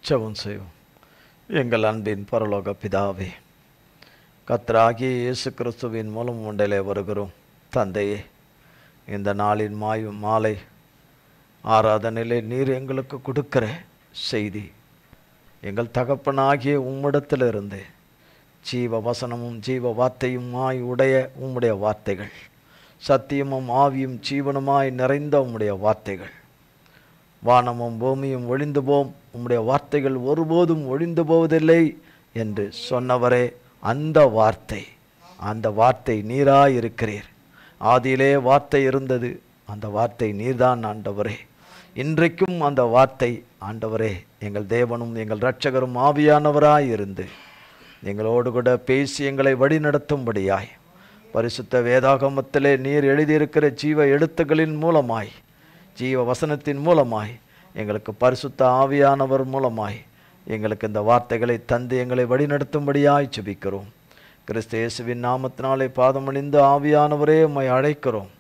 ஜெபம் செய்வோம். எங்கள் அன்பின் பரலோக பிதாவே, கர்த்தராகிய இயேசு கிறிஸ்துவின் மூலம் உண்டலே வருகிறோம். தந்தையே, இந்த நாளின் மாலை ஆராதனையிலே நீர் எங்களுக்கு கொடுக்கிற செய்தி எங்கள் தகப்பனாகிய உம்மிடத்திலிருந்து ஜீவ வசனமும் ஜீவ வார்த்தையுமாய் உடைய உம்முடைய வார்த்தைகள், சத்தியமும் ஆவியும் ஜீவனுமாய் நிறைந்த உம்முடைய வார்த்தைகள். வானமும் பூமியும் ஒழிந்து போம், உம்முடைய வார்த்தைகள் ஒருபோதும் ஒழிந்து போவதில்லை என்று சொன்னவரே, அந்த வார்த்தை நீராயிருக்கிறீர். ஆதியிலே வார்த்தை இருந்தது, அந்த வார்த்தை நீர்தான் ஆண்டவரே. இன்றைக்கும் அந்த வார்த்தை ஆண்டவரே, எங்கள் தேவனும் எங்கள் இரட்சகரும் ஆவியானவராயிருந்து எங்களோடு கூட பேசி எங்களை வழிநடத்தும்படியாய் பரிசுத்த வேதாகமத்திலே நீர் எழுதியிருக்கிற ஜீவ எழுத்துக்களின் மூலமாய், ஜீவ வசனத்தின் மூலமாய், எங்களுக்கு பரிசுத்த ஆவியானவர் மூலமாய் எங்களுக்கு இந்த வார்த்தைகளை தந்து எங்களை வழிநடத்தும்படியாய் ஜெபிக்கிறோம். கிறிஸ்து இயேசுவின் நாமத்தினாலே பாதமணிந்து ஆவியானவரே உம்மை அழைக்கிறோம்.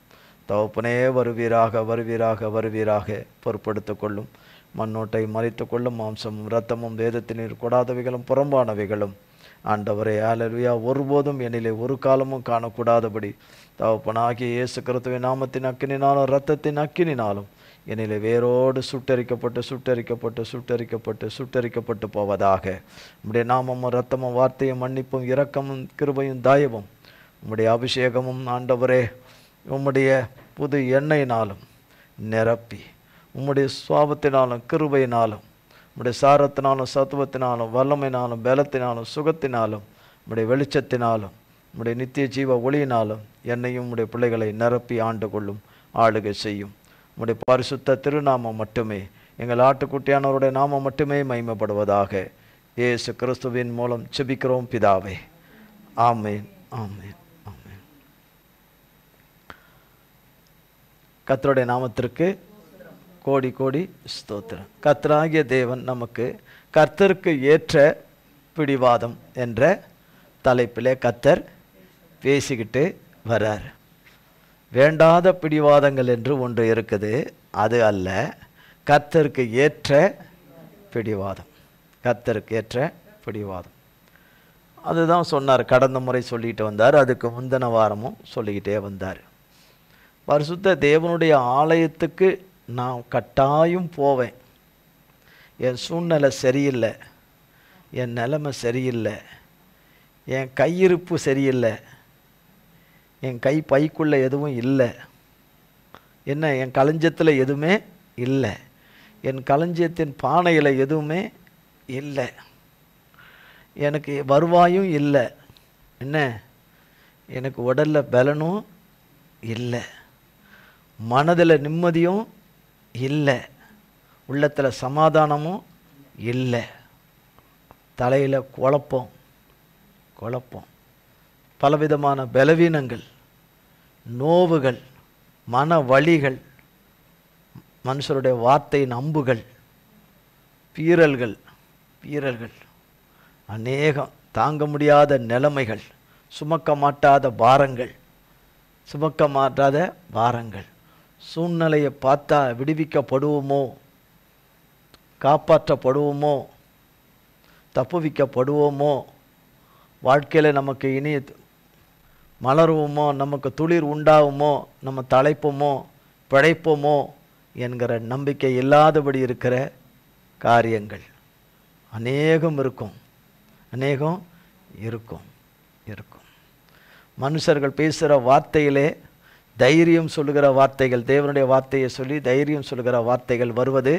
தகப்பனே, வருவீராக வருவீராக வருவீராக. பொறுப்படுத்திக் கொள்ளும். மண்ணோட்டை மறைத்து கொள்ளும். மாம்சமும் இரத்தமும் வேதத்தினீர் கொடாதவைகளும் புறம்பானவைகளும் ஆண்டவரே, ஹல்லேலூயா, ஒருபோதும் என்னிலே ஒரு காலமும் காணக்கூடாதபடி தகப்பனாகிய இயேசு கிறிஸ்துவின் நாமத்தின் அக்கினினாலும் இரத்தத்தின் அக்கினினாலும் என்னிலே வேரோடு சுட்டரிக்கப்பட்டு சுட்டரிக்கப்பட்டு சுட்டரிக்கப்பட்டு சுட்டரிக்கப்பட்டு போவதாக. உம்முடைய நாமமும் இரத்தமும் வார்த்தையும் மன்னிப்பும் இரக்கமும் கிருபையும் தயவும் உம்முடைய அபிஷேகமும் ஆண்டவரே உம்முடைய புது எண்ணெயினாலும் நிரப்பி, உம்முடைய சுவாபத்தினாலும் கிருபையினாலும் உம்முடைய சாரத்தினாலும் சத்துவத்தினாலும் வல்லமையினாலும் பலத்தினாலும் சுகத்தினாலும் உம்முடைய வெளிச்சத்தினாலும் உம்முடைய நித்திய ஜீவ ஒளியினாலும் என்னையும் உம்முடைய பிள்ளைகளை நிரப்பி ஆண்டு கொள்ளும், ஆளுகை செய்யும். உம்முடைய பரிசுத்த திருநாமம் மட்டுமே, எங்கள் ஆட்டுக்குட்டியானவருடைய நாமம் மட்டுமே மகிமைப்படுவதாக. இயேசு கிறிஸ்துவின் மூலம் ஜெபிக்கிறோம் பிதாவே. ஆமேன், ஆமேன், ஆமேன். கர்த்தருடைய நாமத்திற்கு கோடி கோடி ஸ்தோத்திரம். கர்த்தராகிய தேவன் நமக்கு கர்த்தருக்கு ஏற்ற பிடிவாதம் என்ற தலைப்பிலே கர்த்தர் பேசிக்கிட்டு வர்றார். வேண்டாத பிடிவாதங்கள் என்று ஒன்று இருக்குது, அது அல்ல. கர்த்தருக்கு ஏற்ற பிடிவாதம், கர்த்தருக்கு ஏற்ற பிடிவாதம். அதுதான் சொன்னார். கடந்த முறை சொல்லிட்டு வந்தார், அதுக்கு முந்தின வாரமும் சொல்லிக்கிட்டே வந்தார். பரிசுத்த தேவனுடைய ஆலயத்துக்கு நான் கட்டாயம் போவேன். என் சூழ்நிலை சரியில்லை, என் நிலைமை சரியில்லை, என் கையிருப்பு சரியில்லை, என் கை பைக்குள்ளே எதுவும் இல்லை, என்ன என் களஞ்சியத்தில் எதுவுமே இல்லை, என் களஞ்சியத்தின் பானையில் எதுவுமே இல்லை, எனக்கு வருவாயும் இல்லை, என்ன எனக்கு உடலில் பலனும் இல்லை, மனதில் நிம்மதியும் இல்லை, உள்ளத்தில் சமாதானமும் இல்லை, தலையில் குழப்பம், பலவிதமான பலவீனங்கள், நோவுகள், மன வலிகள், மனுஷருடைய வார்த்தையின் அம்புகள், பீறல்கள், அநேகம் தாங்க முடியாத நிலைமைகள், சுமக்க மாட்டாத பாரங்கள், சூழ்நிலையை பார்த்தா விடுவிக்கப்படுவோமோ, காப்பாற்றப்படுவோமோ, தப்புவிக்கப்படுவோமோ, வாழ்க்கையில் நமக்கு இனி மலருவோமோ, நமக்கு துளிர் உண்டாகுமோ, நம்ம தலைப்போமோ பிழைப்போமோ என்கிற நம்பிக்கை இல்லாதபடி இருக்கிற காரியங்கள் அநேகம் இருக்கும். மனுஷர்கள் பேசுகிற வார்த்தையிலே தைரியம் சொல்லுகிற வார்த்தைகள், தேவனுடைய வார்த்தையை சொல்லி தைரியம் சொல்லுகிற வார்த்தைகள் வருவது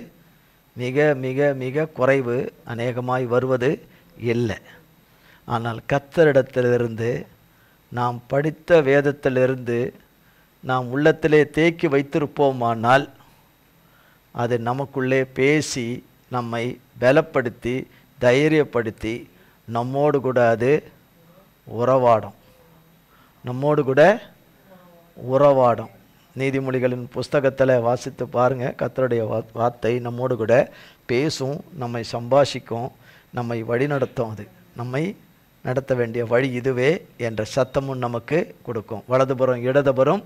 மிக மிக மிக குறைவு, அநேகமாய் வருவது இல்லை. ஆனால் கர்த்தரிடத்திலிருந்து, நாம் படித்த வேதத்திலிருந்து நாம் உள்ளத்திலே தேக்கி வைத்திருப்போமானால் அது நமக்குள்ளே பேசி நம்மை பலப்படுத்தி தைரியப்படுத்தி நம்மோடு கூட அது உறவாடும். நீதிமொழிகளின் புஸ்தகத்தில் வாசித்து பாருங்கள். கர்த்தருடைய வார்த்தை நம்மோடு கூட பேசும், நம்மை சம்பாஷிக்கும், நம்மை வழிநடத்தும். அது நம்மை நடத்த வேண்டிய வழி இதுவே என்ற சத்தமும் நமக்கு கொடுக்கும். வலதுபுறம் இடதுபுறம்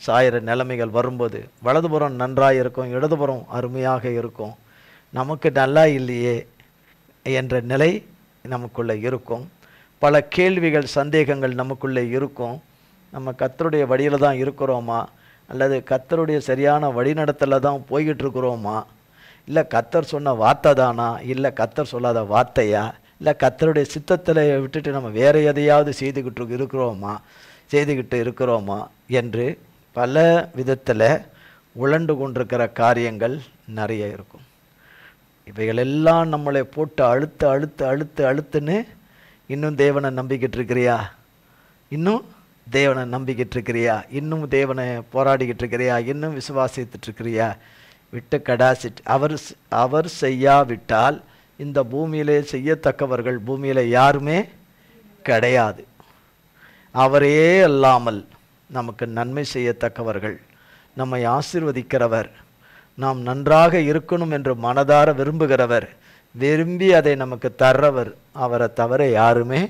சாயிற நிலைமைகள் வரும்போது வலதுபுறம் நன்றாக இருக்கும், இடதுபுறம் அருமையாக இருக்கும். நமக்கு நல்லா இல்லையே, என்ற நிலை நமக்குள்ளே இருக்கும். பல கேள்விகள் சந்தேகங்கள் நமக்குள்ளே இருக்கும். நம்ம கர்த்தருடைய வழியில் தான் இருக்கிறோமா, அல்லது கர்த்தருடைய சரியான வழிநடத்தல தான் போய்கிட்டு இருக்கிறோமா, இல்லை கர்த்தர் சொன்ன வார்த்தை தானா, இல்லை கர்த்தர் சொல்லாத வார்த்தையா, இல்லை கர்த்தருடைய சித்தத்தில் விட்டுட்டு நம்ம வேறு எதையாவது செய்துக்கிட்டு இருக்கிறோமா என்று பல விதத்தில் உழண்டு கொண்டிருக்கிற காரியங்கள் நிறைய இருக்கும். இவைகளெல்லாம் நம்மளை போட்டு அழுத்துன்னு இன்னும் தேவனை நம்பிக்கிட்டு இருக்கிறியா, இன்னும் தேவனை நம்பிக்கிட்டு இருக்கிறியா, இன்னும் தேவனை போராடிக்கிட்டு இருக்கிறியா, இன்னும் விசுவாசித்துட்டு இருக்கிறியா, விட்டு கடாசிட்டு அவர் செய்யாவிட்டால் இந்த பூமியிலே செய்யத்தக்கவர்கள் பூமியில் யாருமே கிடையாது. அவரே அல்லாமல் நமக்கு நன்மை செய்யத்தக்கவர்கள், நம்மை ஆசீர்வதிக்கிறவர், நாம் நன்றாக இருக்கணும் என்று மனதார விரும்புகிறவர், விரும்பி அதை நமக்கு தர்றவர், அவரை தவிர யாருமே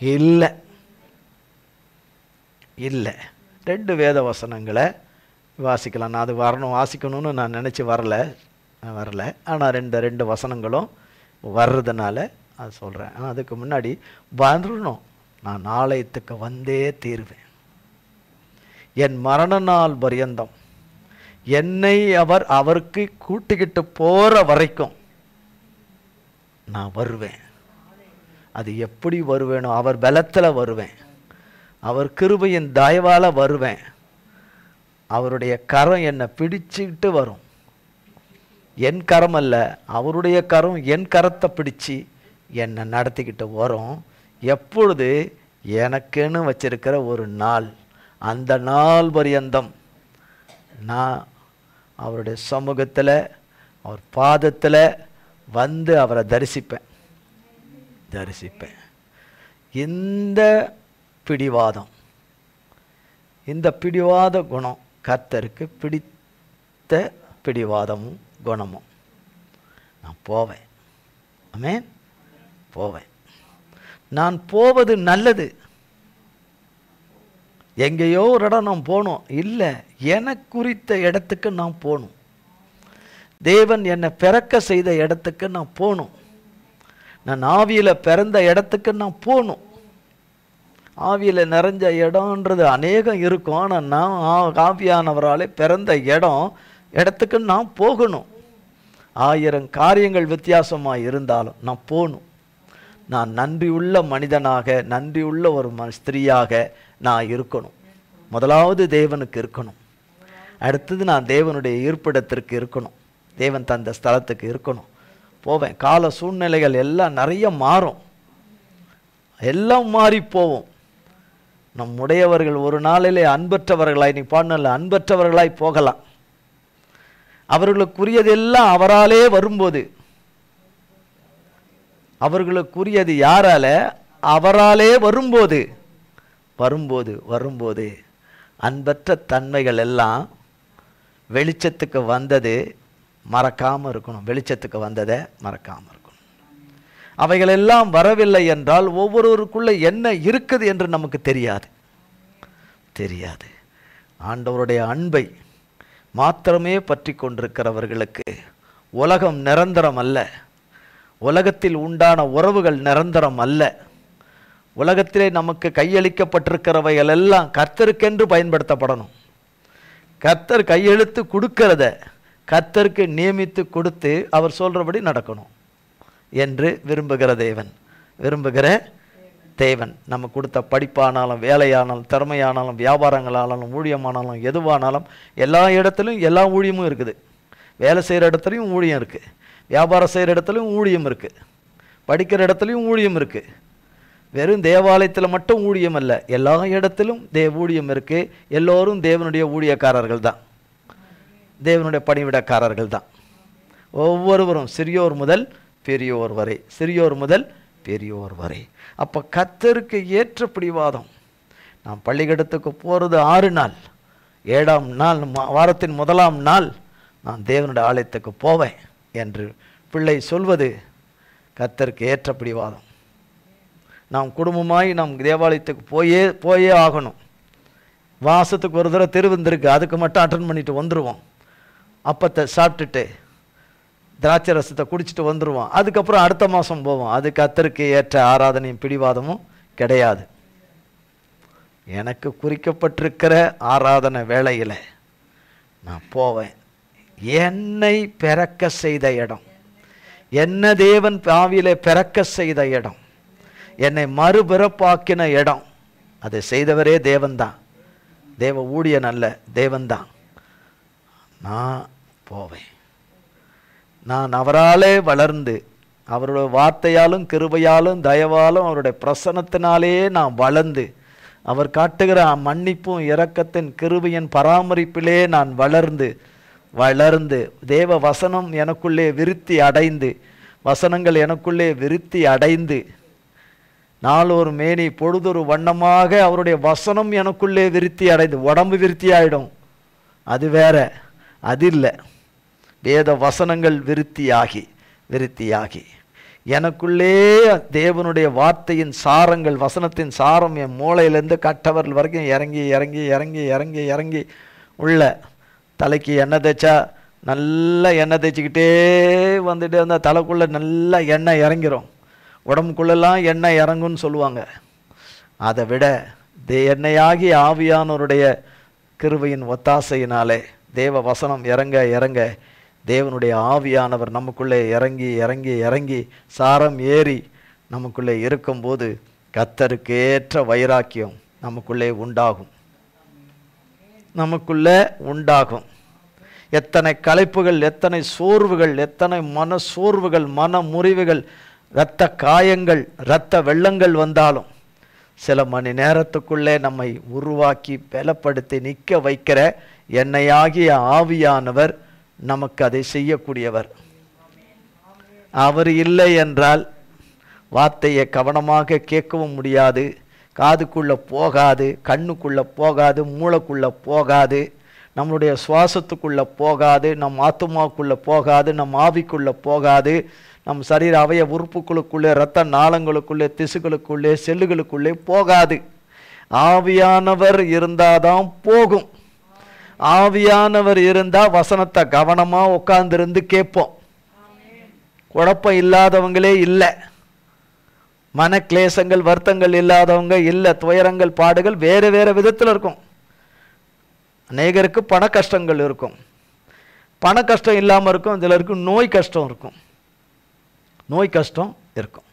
இல்லை. 2 வேத வசனங்களை வாசிக்கலாம். நான் அது வாசிக்கணும்னு நான் நினச்சி வரல. ஆனால் ரெண்டு வசனங்களும் வர்றதுனால அது சொல்கிறேன். ஆனால் அதுக்கு முன்னாடி வரணும், நான் ஆலயத்துக்கு வந்தே தீர்வேன். என் மரண நாள் பரியந்தம் என்னை அவருக்கு கூட்டிக்கிட்டு போகிற வரைக்கும் நான் வருவேன். அது எப்படி வருவேனோ அவர் பலத்தில் வருவேன், அவர் கிருபையின் தயவால் வருவேன். அவருடைய கரம் என்னை பிடிச்சிக்கிட்டு வரும். என் கரம் அல்ல, அவருடைய கரம் என் கரத்தை பிடிச்சி என்னை நடத்திக்கிட்டு வரும். எப்பொழுது? எனக்குன்னு வச்சிருக்கிற ஒரு நாள். அந்த நாள் பரியந்தம் நான் அவருடைய சமூகத்தில், அவர் பாதத்தில் வந்து அவரை தரிசிப்பேன். இந்த பிடிவாத குணம் கர்த்தருக்கு பிடித்த பிடிவாதமும் குணமும். நான் போவேன். ஆமென். போவேன். நான் போவது நல்லது. எங்கேயோ ஒரு இடம் நான் போகணும் இல்லை, எனக்கு குறித்த இடத்துக்கு நான் போகணும். தேவன் என்னை பிறக்க செய்த இடத்துக்கு நான் போகணும். நான் ஆவியில் பிறந்த இடத்துக்கு நான் போகணும். ஆவியில் நிறைஞ்ச இடம்ன்றது அநேகம் இருக்கும். ஆனால் நான் ஆவியானவராலே பிறந்த இடத்துக்கு நான் போகணும். 1000 காரியங்கள் வித்தியாசமாக இருந்தாலும் நான் போகணும். நான் நன்றியுள்ள மனிதனாக, நன்றியுள்ள ஒரு ஸ்திரீயாக நான் இருக்கணும். முதலாவது தேவனுக்கு இருக்கணும். அடுத்தது நான் தேவனுடைய இருப்பிடத்திற்கு இருக்கணும். தேவன் தந்த ஸ்தலத்துக்கு இருக்கணும். போவேன். கால சூழ்நிலைகள் எல்லாம் நிறைய மாறும், எல்லாம் மாறி போவோம். நம்முடையவர்கள் ஒரு நாளிலே அன்பற்றவர்களாய், நீ பாடல அன்பற்றவர்களாய் போகலாம். அவர்களுக்குரியதெல்லாம் அவராலே வரும்போது, அவர்களுக்குரியது யாரால? அவராலே வரும்போது அன்பற்ற தன்மைகள் எல்லாம் வெளிச்சத்துக்கு வந்தது மறக்காமல் இருக்கணும். வெளிச்சத்துக்கு வந்ததை மறக்காமல் இருக்கணும். அவைகளெல்லாம் வரவில்லை என்றால் ஒவ்வொருவருக்குள்ளே என்ன இருக்குது என்று நமக்கு தெரியாது. ஆண்டவருடைய அன்பை மாத்திரமே பற்றி கொண்டிருக்கிறவர்களுக்கு உலகம் நிரந்தரம் அல்ல. உலகத்தில் உண்டான உறவுகள் நிரந்தரம் அல்ல. உலகத்திலே நமக்கு கையளிக்கப்பட்டிருக்கிறவைகள் எல்லாம் கர்த்தருக்கென்று பயன்படுத்தப்படணும். கர்த்தர் கையெழுத்து கொடுக்கிறத கர்த்தருக்கு நியமித்து கொடுத்து அவர் சொல்கிறபடி நடக்கணும் என்று விரும்புகிற தேவன் நம்ம கொடுத்த படிப்பானாலும், வேலையானாலும், திறமையானாலும், வியாபாரங்களானாலும், ஊழியமானாலும், எதுவானாலும் எல்லா இடத்துலையும் எல்லா ஊழியமும் இருக்குது. வேலை செய்கிற இடத்துலையும் ஊழியம் இருக்குது, வியாபாரம் செய்கிற இடத்துலையும் ஊழியம் இருக்குது, படிக்கிற இடத்துலையும் ஊழியம் இருக்குது. வெறும் தேவாலயத்தில் மட்டும் ஊழியம் அல்ல, எல்லா இடத்திலும் ஊழியம் இருக்குது. எல்லோரும் தேவனுடைய ஊழியக்காரர்கள் தான், தேவனுடைய பணிவிடக்காரர்கள் தான். ஒவ்வொருவரும் சிறியோர் முதல் பெரியோர் வரை. அப்போ கர்த்தருக்கு ஏற்ற பிடிவாதம். நான் பள்ளிக்கூடத்துக்கு போகிறது 6 நாள், 7ஆம் நாள் வாரத்தின் 1ஆம் நாள் நான் தேவனுடைய ஆலயத்துக்கு போவேன் என்று பிள்ளை சொல்வது கர்த்தருக்கு ஏற்ற பிடிவாதம். நாம் குடும்பமாய் நாம் தேவாலயத்துக்கு போயே ஆகணும். மாதத்துக்கு ஒரு தடவை திருவந்திருக்கு, அதுக்கு மட்டும் அட்டன் பண்ணிட்டு வந்துடுவோம். அப்பத்தை சாப்பிட்டுட்டு திராட்சை ரசத்தை குடிச்சிட்டு வந்துடுவோம். அதுக்கப்புறம் அடுத்த மாதம் போவோம். அது கர்த்தருக்கு ஏற்ற ஆராதனையும் பிடிவாதமும் கிடையாது. எனக்கு குறிக்கப்பட்டிருக்கிற ஆராதனை வேளையில் நான் போவேன். என்னை பிறக்க செய்த இடம், என்ன தேவன் ஆவியிலே பிறக்க செய்த இடம், என்னை மறுபிறப்பாக்கின இடம், அதை செய்தவரே தேவன்தான். தேவ ஊழியன் அல்ல, தேவன்தான். நான் போவேன். நான் அவராலே வளர்ந்து, அவருடைய வார்த்தையாலும் கிருபையாலும் தயவாலும் அவருடைய பிரசன்னத்தினாலே நான் வளர்ந்து, அவர் காட்டுகிற மன்னிப்பும் இரக்கத்தின் கிருபையின் பராமரிப்பிலே நான் வளர்ந்து வளர்ந்து தேவ வசனம் எனக்குள்ளே விருத்தி அடைந்து, வசனங்கள் எனக்குள்ளே விருத்தி அடைந்து, நாளொரு மேனி பொழுதொரு வண்ணமாக அவருடைய வசனம் எனக்குள்ளே விருத்தி அடைந்து, உடம்பு விருத்தி ஆகிடும் அது வேற, அது இல்லை. வேத வசனங்கள் விருத்தியாகி எனக்குள்ளே தேவனுடைய வார்த்தையின் சாரங்கள், வசனத்தின் சாரம் என் மூளையிலேருந்து கட்டவர்கள் வரைக்கும் இறங்கி இறங்கி இறங்கி இறங்கி இறங்கி உள்ள தலைக்கு எண்ணெய் தேய்ச்சா நல்லா எண்ணெய் தேய்ச்சிக்கிட்டே வந்துட்டு அந்த தலைக்குள்ளே நல்லா எண்ணெய் இறங்கிரும். உடம்புக்குள்ளெல்லாம் எண்ணெய் இறங்குன்னு சொல்லுவாங்க. அதை விட எண்ணெயாகி ஆவியானவருடைய கிருபையின் ஒத்தாசையினாலே தேவ வசனம் இறங்க இறங்க தேவனுடைய ஆவியானவர் நமக்குள்ளே இறங்கி இறங்கி இறங்கி சாரம் ஏறி நமக்குள்ளே இருக்கும்போது கர்த்தருக்கு ஏற்ற வைராக்கியம் நமக்குள்ளே உண்டாகும். எத்தனை களைப்புகள், எத்தனை சோர்வுகள், எத்தனை மன சோர்வுகள், மன முறிவுகள், இரத்த காயங்கள், இரத்த வெள்ளங்கள் வந்தாலும் சில மணி நேரத்துக்குள்ளே நம்மை உருவாக்கி பலப்படுத்தி நிற்க வைக்கிற எண்ணெயாகிய ஆவியானவர் நமக்கு அதை செய்யக்கூடியவர். அவர் இல்லை என்றால் வார்த்தையை கவனமாக கேட்கவும் முடியாது, காதுக்குள்ளே போகாது, கண்ணுக்குள்ளே போகாது, மூளைக்குள்ளே போகாது, நம்மளுடைய சுவாசத்துக்குள்ளே போகாது, நம் ஆத்துமாக்குள்ளே போகாது, நம் ஆவிக்குள்ளே போகாது, நம் சரீர அவய உறுப்புகளுக்குள்ளே, இரத்த நாளங்களுக்குள்ளே, திசுகளுக்குள்ளே, செல்லுகளுக்குள்ளே போகாது. ஆவியானவர் இருந்தாதான் போகும். ஆவியானவர் இருந்தால் வசனத்தை கவனமாக உட்கார்ந்துருந்து கேட்போம். குழப்பம் இல்லாதவங்களே இல்லை, மன கிளேசங்கள் வருத்தங்கள் இல்லாதவங்க இல்லை. துயரங்கள் பாடுகள் வேறு வேறு விதத்தில் இருக்கும். அநேகருக்கு பண கஷ்டங்கள் இருக்கும், பண கஷ்டம் இல்லாமல் இருக்கும். சிலருக்கு நோய் கஷ்டம் இருக்கும்,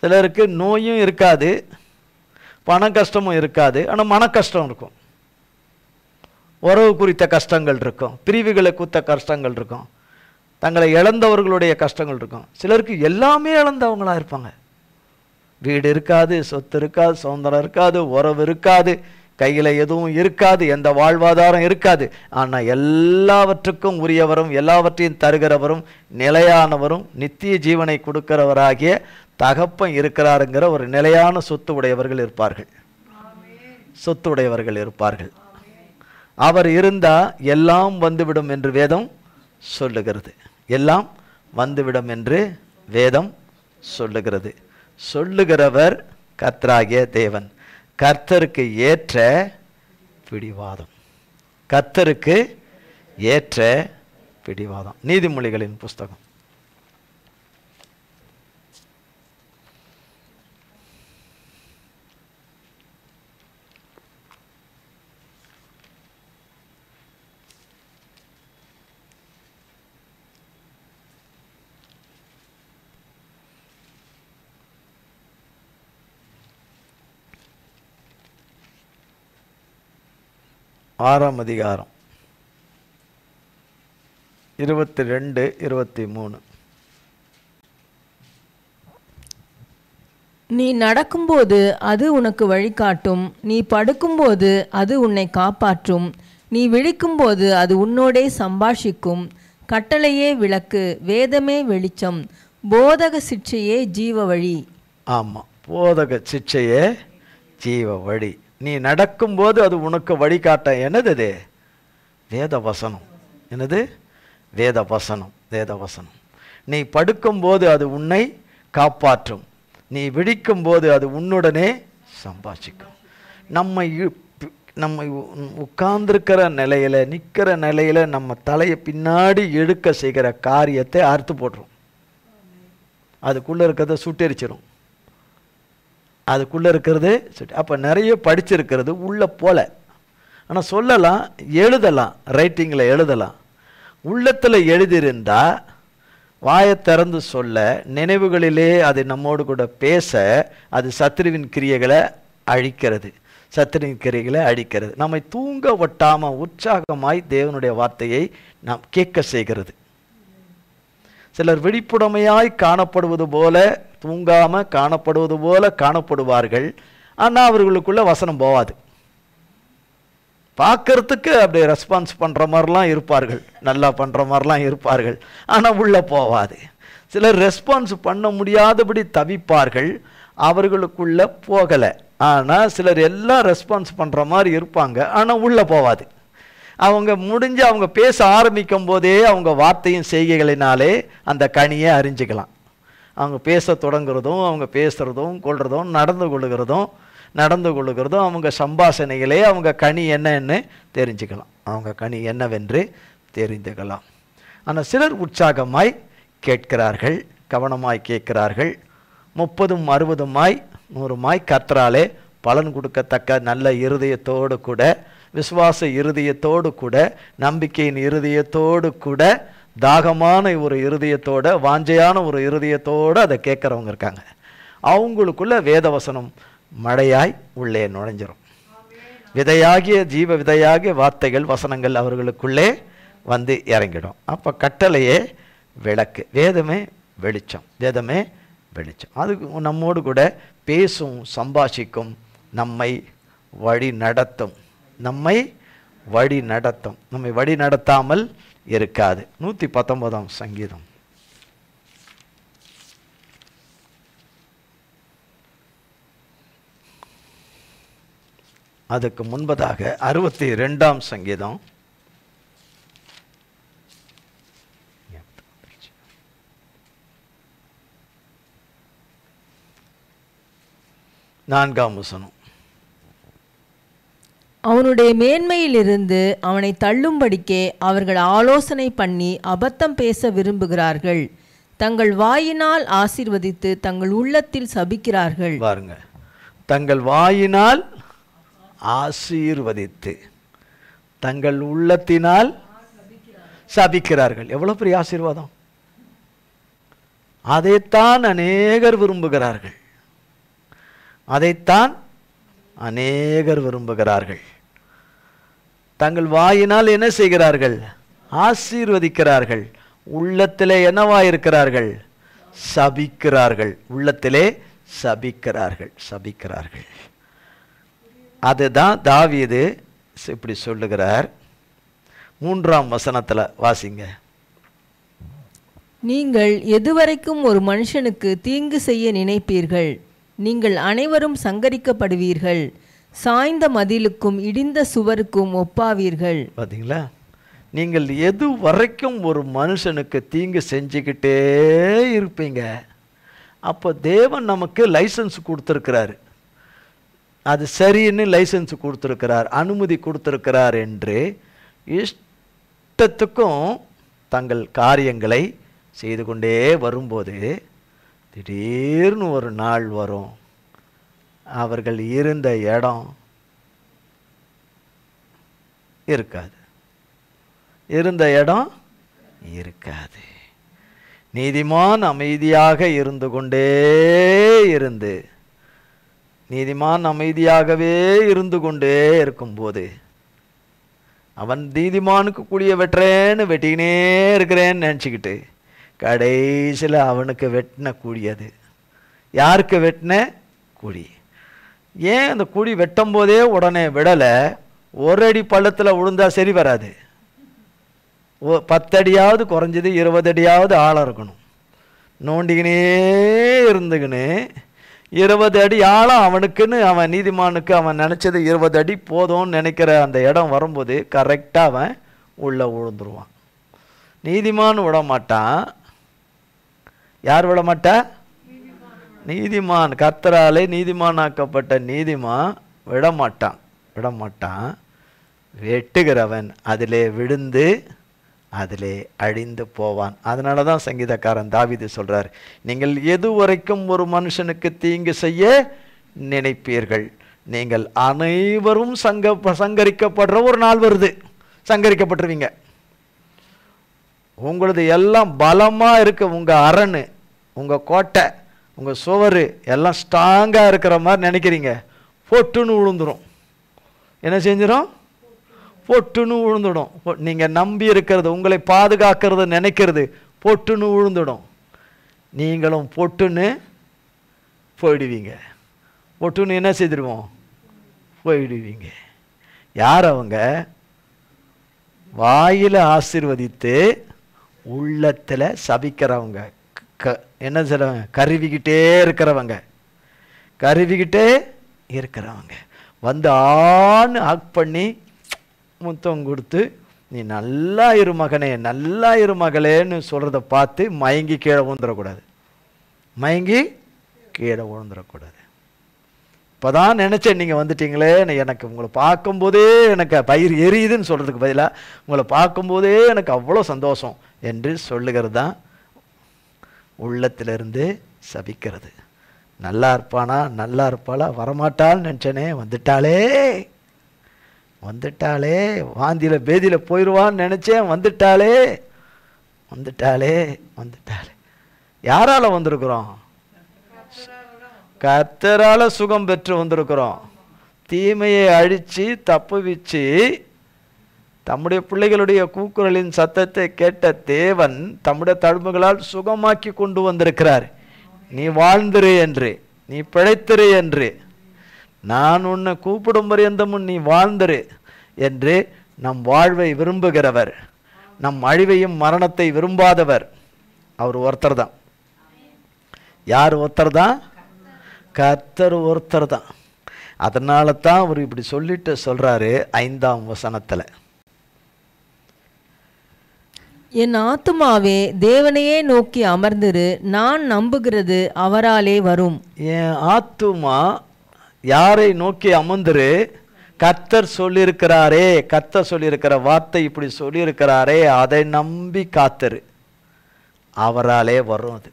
சிலருக்கு நோயும் இருக்காது, பண கஷ்டமும் இருக்காது, ஆனால் மன கஷ்டம் இருக்கும். உறவு குறித்த கஷ்டங்கள் இருக்கும், பிரிவுகளை குறித்த கஷ்டங்கள் இருக்கும், தங்களை இழந்தவர்களுடைய கஷ்டங்கள் இருக்கும். சிலருக்கு எல்லாமே இழந்தவங்களாக இருப்பாங்க. வீடு இருக்காது, சொத்து இருக்காது, சுதந்திரம் இருக்காது, உறவு இருக்காது, கையில் எதுவும் இருக்காது, எந்த வாழ்வாதாரம் இருக்காது. ஆனால் எல்லாவற்றுக்கும் உரியவரும், எல்லாவற்றையும் தருகிறவரும், நிலையானவரும், நித்திய ஜீவனை கொடுக்கிறவராகிய தகப்பன் இருக்கிறாருங்கிற ஒரு நிலையான சொத்து உடையவர்கள் இருப்பார்கள். அவர் இருந்தால் எல்லாம் வந்துவிடும் என்று வேதம் சொல்லுகிறது. எல்லாம் வந்துவிடும் என்று வேதம் சொல்லுகிறது. சொல்லுகிறவர் கர்த்தராகிய தேவன். கர்த்தருக்கு ஏற்ற பிடிவாதம், கர்த்தருக்கு ஏற்ற பிடிவாதம். நீதிமொழிகளின் புஸ்தகம் 6ஆம் அதிகாரம் 22, 23. நீ நடக்கும்போது அது உனக்கு வழிகாட்டும், நீ படுக்கும்போது அது உன்னை காப்பாற்றும், நீ விழிக்கும்போது அது உன்னோடே சம்பாஷிக்கும். கட்டளையே விளக்கு, வேதமே வெளிச்சம், போதக சிட்சையே ஜீவ வழி. ஆமாம், போதக சிட்சையே ஜீவ வழி. நீ நடக்கும்போது அது உனக்கு வழிகாட்ட. என்னது? வேத வசனம். என்னது? வேத வசனம். வேத வசனம். நீ படுக்கும்போது அது உன்னை காப்பாற்றும், நீ விழிக்கும்போது அது உன்னுடனே சம்பாஷிக்கும். நம்ம உட்கார்ந்துருக்கிற நிலையில், நிற்கிற நிலையில் நம்ம தலையை பின்னாடி எடுக்க செய்கிற காரியத்தை அறுத்து போட்டுரும். அதுக்குள்ளே இருக்கிறத சுட்டெரிச்சிடும். அதுக்குள்ளே இருக்கிறது அப்போ நிறைய படிச்சிருக்கிறது உள்ளே போல. ஆனால் சொல்லலாம், எழுதலாம், ரைட்டிங்கில் எழுதலாம். உள்ளத்தில் எழுதியிருந்தால் வாயை திறந்து சொல்ல, நினைவுகளிலே அது நம்மோடு கூட பேச, அது சத்துருவின் கிரியைகளை அழிக்கிறது. சத்துருவின் கிரியைகளை அழிக்கிறது. நம்மை தூங்க ஒட்டாமல் உற்சாகமாய் தேவனுடைய வார்த்தையை நாம் கேட்க செய்கிறது. சிலர் விழிப்புடமையாய் காணப்படுவது போல, தூங்காமல் காணப்படுவது போல காணப்படுவார்கள். ஆனால் அவர்களுக்குள்ள வசனம் போவாது. பார்க்கறதுக்கு அப்படி ரெஸ்பான்ஸ் பண்ணுற மாதிரிலாம் இருப்பார்கள், நல்லா பண்ணுற மாதிரிலாம் இருப்பார்கள், ஆனால் உள்ளே போவாது. சிலர் ரெஸ்பான்ஸ் பண்ண முடியாதபடி தவிப்பார்கள், அவர்களுக்குள்ள போகலை. ஆனால் சிலர் எல்லாம் ரெஸ்பான்ஸ் பண்ணுற மாதிரி இருப்பாங்க, ஆனால் உள்ளே போவாது. அவங்க முடிஞ்சு அவங்க பேச ஆரம்பிக்கும் போதே அவங்க வார்த்தையும் செய்கைகளினாலே அந்த கனியை அறிஞ்சிக்கலாம். அவங்க பேச தொடங்குறதும், அவங்க பேசுகிறதும், கொள்றதும், நடந்து கொள்ளுகிறதும் அவங்க சம்பாஷணைகளே அவங்க கனி என்னன்னு தெரிஞ்சுக்கலாம். அவங்க கனி என்னவென்று தெரிந்துக்கலாம். ஆனால் சிலர் உற்சாகமாய் கேட்கிறார்கள், கவனமாய் கேட்கிறார்கள். 30, 60, 100 கர்த்தராலே பலன் கொடுக்கத்தக்க நல்ல இருதயத்தோடு கூட, விசுவாச இருதயத்தோடு கூட, நம்பிக்கையின் இருதயத்தோடு கூட, தாகமான ஒரு இருதயத்தோட, வாஞ்சையான ஒரு இருதயத்தோடு அதை கேட்குறவங்க இருக்காங்க. அவங்களுக்குள்ள வேதவசனம் மழையாய் உள்ளே நுழைஞ்சிரும். விதையாகிய ஜீவ விதையாகிய வார்த்தைகள், வசனங்கள் அவர்களுக்குள்ளே வந்து இறங்கிடும். அப்போ கட்டளையே விளக்கு, வேதமே வெளிச்சம், வேதமே வெளிச்சம். அது நம்மோடு கூட பேசும், சம்பாஷிக்கும், நம்மை வழி நடத்தும். நம்மை வழி நடத்தாமல் இருக்காது. 119 சங்கீதம். அதுக்கு முன்பதாக 62 சங்கீதம். நான்காம் வசனம். அவனுடைய மேன்மையிலிருந்து அவனை தள்ளும்படிக்கே அவர்கள் ஆலோசனை பண்ணி அபத்தம் பேச விரும்புகிறார்கள். தங்கள் வாயினால் ஆசீர்வதித்து தங்கள் உள்ளத்தில் சபிக்கிறார்கள். பாருங்க, தங்கள் வாயினால் ஆசீர்வதித்து தங்கள் உள்ளத்தினால் சபிக்கிறார்கள். எவ்வளவு பெரிய ஆசீர்வாதம்! அதைத்தான் அநேகர் விரும்புகிறார்கள். அதைத்தான் அநேகர் விரும்புகிறார்கள். தங்கள் வாயினால் என்ன செய்கிறார்கள்? ஆசீர்வதிக்கிறார்கள். உள்ளத்திலே என்னவாயிருக்கிறார்கள்? சபிக்கிறார்கள். உள்ளத்திலே சபிக்கிறார்கள். அதுதான் தாவீது இப்படி சொல்லுகிறார். 3ஆம் வசனத்துல வாசிங்க. நீங்கள் எதுவரைக்கும் ஒரு மனுஷனுக்கு தீங்கு செய்ய நினைப்பீர்கள்? நீங்கள் அனைவரும் சங்கரிக்கப்படுவீர்கள். சாய்ந்த மதிலுக்கும் இடிந்த சுவருக்கும் ஒப்பாவீர்கள். பார்த்தீங்களா? நீங்கள் எது வரைக்கும் ஒரு மனுஷனுக்கு தீங்கு செஞ்சுக்கிட்டே இருப்பீங்க. அப்போ தேவன் நமக்கு லைசன்ஸ் கொடுத்துருக்கிறார். அது சரின்னு லைசன்ஸ் கொடுத்துருக்கிறார், அனுமதி கொடுத்துருக்கிறார் என்று இஷ்டத்துக்கும் தங்கள் காரியங்களை செய்து கொண்டே வரும்போது திடீர்னு ஒரு நாள் வரும், அவர்கள் இருந்த இடம் இருக்காது. நீதிமான் அமைதியாக இருந்து கொண்டே இருந்து, நீதிமான் அமைதியாகவே இருந்து கொண்டே இருக்கும்போது, அவன் நீதிமானுக்கு கூடிய வெட்டுறேன்னு வெட்டிக்கினே இருக்கிறேன்னு நினச்சிக்கிட்டு கடைசியில் அவனுக்கு வெட்டின கூடியது. யாருக்கு வெட்டின கூடி? ஏன் அந்த கூடி வெட்டும் போதே உடனே விடலை? ஒரு அடி பள்ளத்தில் விழுந்தா சரி வராது. 10 அடியாவது குறைஞ்சது 20 அடியாவது ஆழம் இருக்கணும். நோண்டிக்கினே இருந்துக்கின்னு 20 அடி ஆழம் அவனுக்குன்னு, அவன் நீதிமானுக்கு அவன் நினச்சது 20 அடி போதும்னு நினைக்கிற அந்த இடம் வரும்போது கரெக்டாக அவன் உள்ளே விழுந்துருவான். நீதிமான் விட மாட்டான். யார் விட மாட்டா? நீதிமான். கர்த்தராலே நீதிமானாக்கப்பட்ட நீதிமான் விட மாட்டான். விட மாட்டான். வெட்டுகிறவன் அதிலே விழுந்து அதிலே அழிந்து போவான். அதனால தான் சங்கீதக்காரன் தாவீது சொல்றார், நீங்கள் எது வரைக்கும் ஒரு மனுஷனுக்கு தீங்கு செய்ய நினைப்பீர்கள், நீங்கள் அனைவரும் சங்கரிக்கப்படுற ஒரு நாள் வருது. சங்கரிக்கப்பட்டுருவீங்க. உங்களது எல்லாம் பலமா இருக்கு, உங்க அரண், உங்க கோட்டை, உங்க சுவர் எல்லாம் ஸ்ட்ராங்கா இருக்கிற மாதிரி நினைக்கிறீங்க. பொட்டுன்னு விழுந்துடும். என்ன செஞ்சிடும்? பொட்டுன்னு விழுந்துடும். நீங்க நம்பி இருக்கிறது, உங்களை பாதுகாக்கிறது நினைக்கிறது பொட்டுன்னு விழுந்துடும். நீங்களும் பொட்டுன்னு போயிடுவீங்க. பொட்டுன்னு என்ன செய்திருவோம்? போயிடுவீங்க. யார் அவங்க? வாயில ஆசீர்வதித்து உள்ளத்துல சபிக்கிறவங்க. என்ன செய்றவங்க? கருவிக்கிட்டே இருக்கிறவங்க. கருவிக்கிட்டே இருக்கிறவங்க வந்து ஆன்னு ஆக் பண்ணி முத்தம் கொடுத்து, நீ நல்லா இரு மகனே, நல்லா இரு மகளேன்னு சொல்றத பார்த்து மயங்கி கீழே விழுந்துடக்கூடாது. மயங்கி கீழே விழுந்துடக்கூடாது. இப்போதான் நினைச்சேன் நீங்க வந்துட்டீங்களே, எனக்கு உங்களை பார்க்கும்போதே எனக்கு பயிர் எரியுதுன்னு சொல்றதுக்கு பதிலாக உங்களை பார்க்கும்போதே எனக்கு அவ்வளோ சந்தோஷம் என்று சொல்லுகிறது தான் உள்ளத்திலிருந்து சபிக்கிறது. நல்லா இருப்பானா, நல்லா இருப்பாளா, வரமாட்டான்னு நினச்சனே, வந்துட்டாளே வந்துட்டாளே, வாந்தியில பேதியில போயிடுவான்னு நினைச்சேன், வந்துட்டாளே வந்துட்டாளே வந்துட்டாளே. யாரால வந்திருக்கிறோம்? கர்த்தரால சுகம் பெற்று வந்திருக்கிறோம். தீமையை அழிச்சு தப்புவிச்சு தம்முடைய பிள்ளைகளுடைய கூக்குரலின் சத்தத்தை கேட்ட தேவன் தம்முடைய தழும்புகளால் சுகமாக்கி கொண்டு வந்திருக்கிறார். நீ வாழ்ந்திரு என்று, நீ பிழைத்திரு என்று, நான் உன்னை கூப்பிடும் பரியந்தமும் நீ வாழ்ந்திரு என்று நம் வாழ்வை விரும்புகிறவர், நம் அழிவையும் மரணத்தை விரும்பாதவர் அவர் ஒருத்தர் தான். யார் ஒருத்தர் தான்? கர்த்தர் ஒருத்தர் தான். அதனால தான் அவர் இப்படி சொல்லிட்டு சொல்றாரு 5ஆம் வசனத்துல, என் ஆத்துமாவே தேவனையே நோக்கி அமர்ந்திரு, நான் நம்புகிறது அவராலே வரும். என் ஆத்துமா யாரை நோக்கி அமர்ந்திரு? கர்த்தர் சொல்லியிருக்கிறாரே, கர்த்தர் சொல்லியிருக்கிற வார்த்தை இப்படி சொல்லியிருக்கிறாரே, அதை நம்பி காத்திரு, அவராலே வரும். அது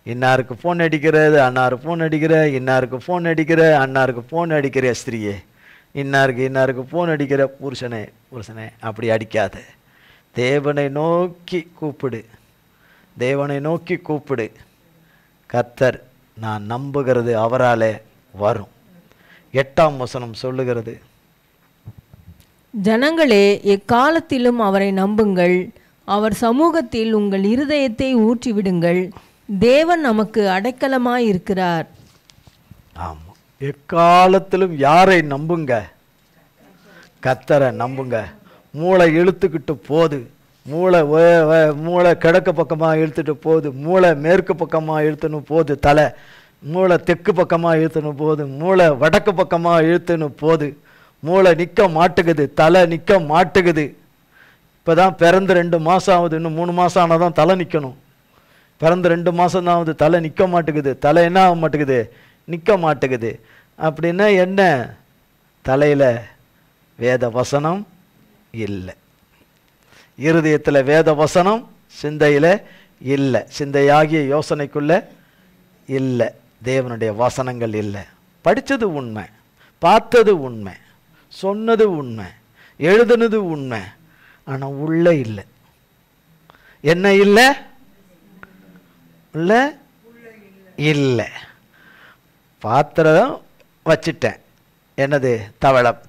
இன்னாருக்கு ஃபோன் அடிக்கிறது, அன்னாரு ஃபோன் அடிக்கிற, இன்னாருக்கு ஃபோன் அடிக்கிற, அன்னாருக்கு ஃபோன் அடிக்கிற ஸ்திரீயே, இன்னாருக்கு ஃபோன் அடிக்கிற புருஷனே புருஷனே, அப்படி அடிக்காத. தேவனை நோக்கி கூப்பிடு, தேவனை நோக்கி கூப்பிடு. கர்த்தர் நான் நம்புகிறது அவராலே வரும். 8ஆம் வசனம் சொல்லுகிறது, ஜனங்களே எக்காலத்திலும் அவரை நம்புங்கள், அவர் சமூகத்தில் உங்கள் இருதயத்தை ஊற்றிவிடுங்கள். தேவன் நமக்கு அடைக்கலமாய் இருக்கிறார். ஆமாம், எக்காலத்திலும் யாரை நம்புங்க? கர்த்தரை நம்புங்க. மூளை இழுத்துக்கிட்டு போகுது, மூளை கிழக்கு பக்கமாக இழுத்துட்டு போகுது, மூளை மேற்கு பக்கமாக இழுத்துன்னு போகுது, தலை மூளை தெற்கு பக்கமாக இழுத்துன்னு போகுது, மூளை வடக்கு பக்கமாக இழுத்துன்னு போகுது, மூளை நிற்க மாட்டுக்குது, தலை நிற்க மாட்டுக்குது. இப்போ தான் பிறந்து 2 மாதம் ஆகுது, இன்னும் 3 மாதம் ஆனால் தான் தலை நிற்கணும். பிறந்து 2 மாதம் தான் ஆகுது, தலை நிற்க மாட்டுக்குது. தலை என்ன ஆக மாட்டேங்குது? நிற்க மாட்டேங்குது. அப்படின்னா என்ன? தலையில் வேத வசனம் இல்லை, இருதயத்தில் வேத வசனம் சிந்தையில் இல்லை, சிந்தையாகிய யோசனைக்குள்ள இல்லை, தேவனுடைய வசனங்கள் இல்லை. படித்தது உண்மை, பார்த்தது உண்மை, சொன்னது உண்மை, எழுதுனது உண்மை, ஆனால் உள்ள இல்லை. என்ன இல்லை? உள்ள இல்லை. பாத்திரம் வச்சிட்டேன், என்னது?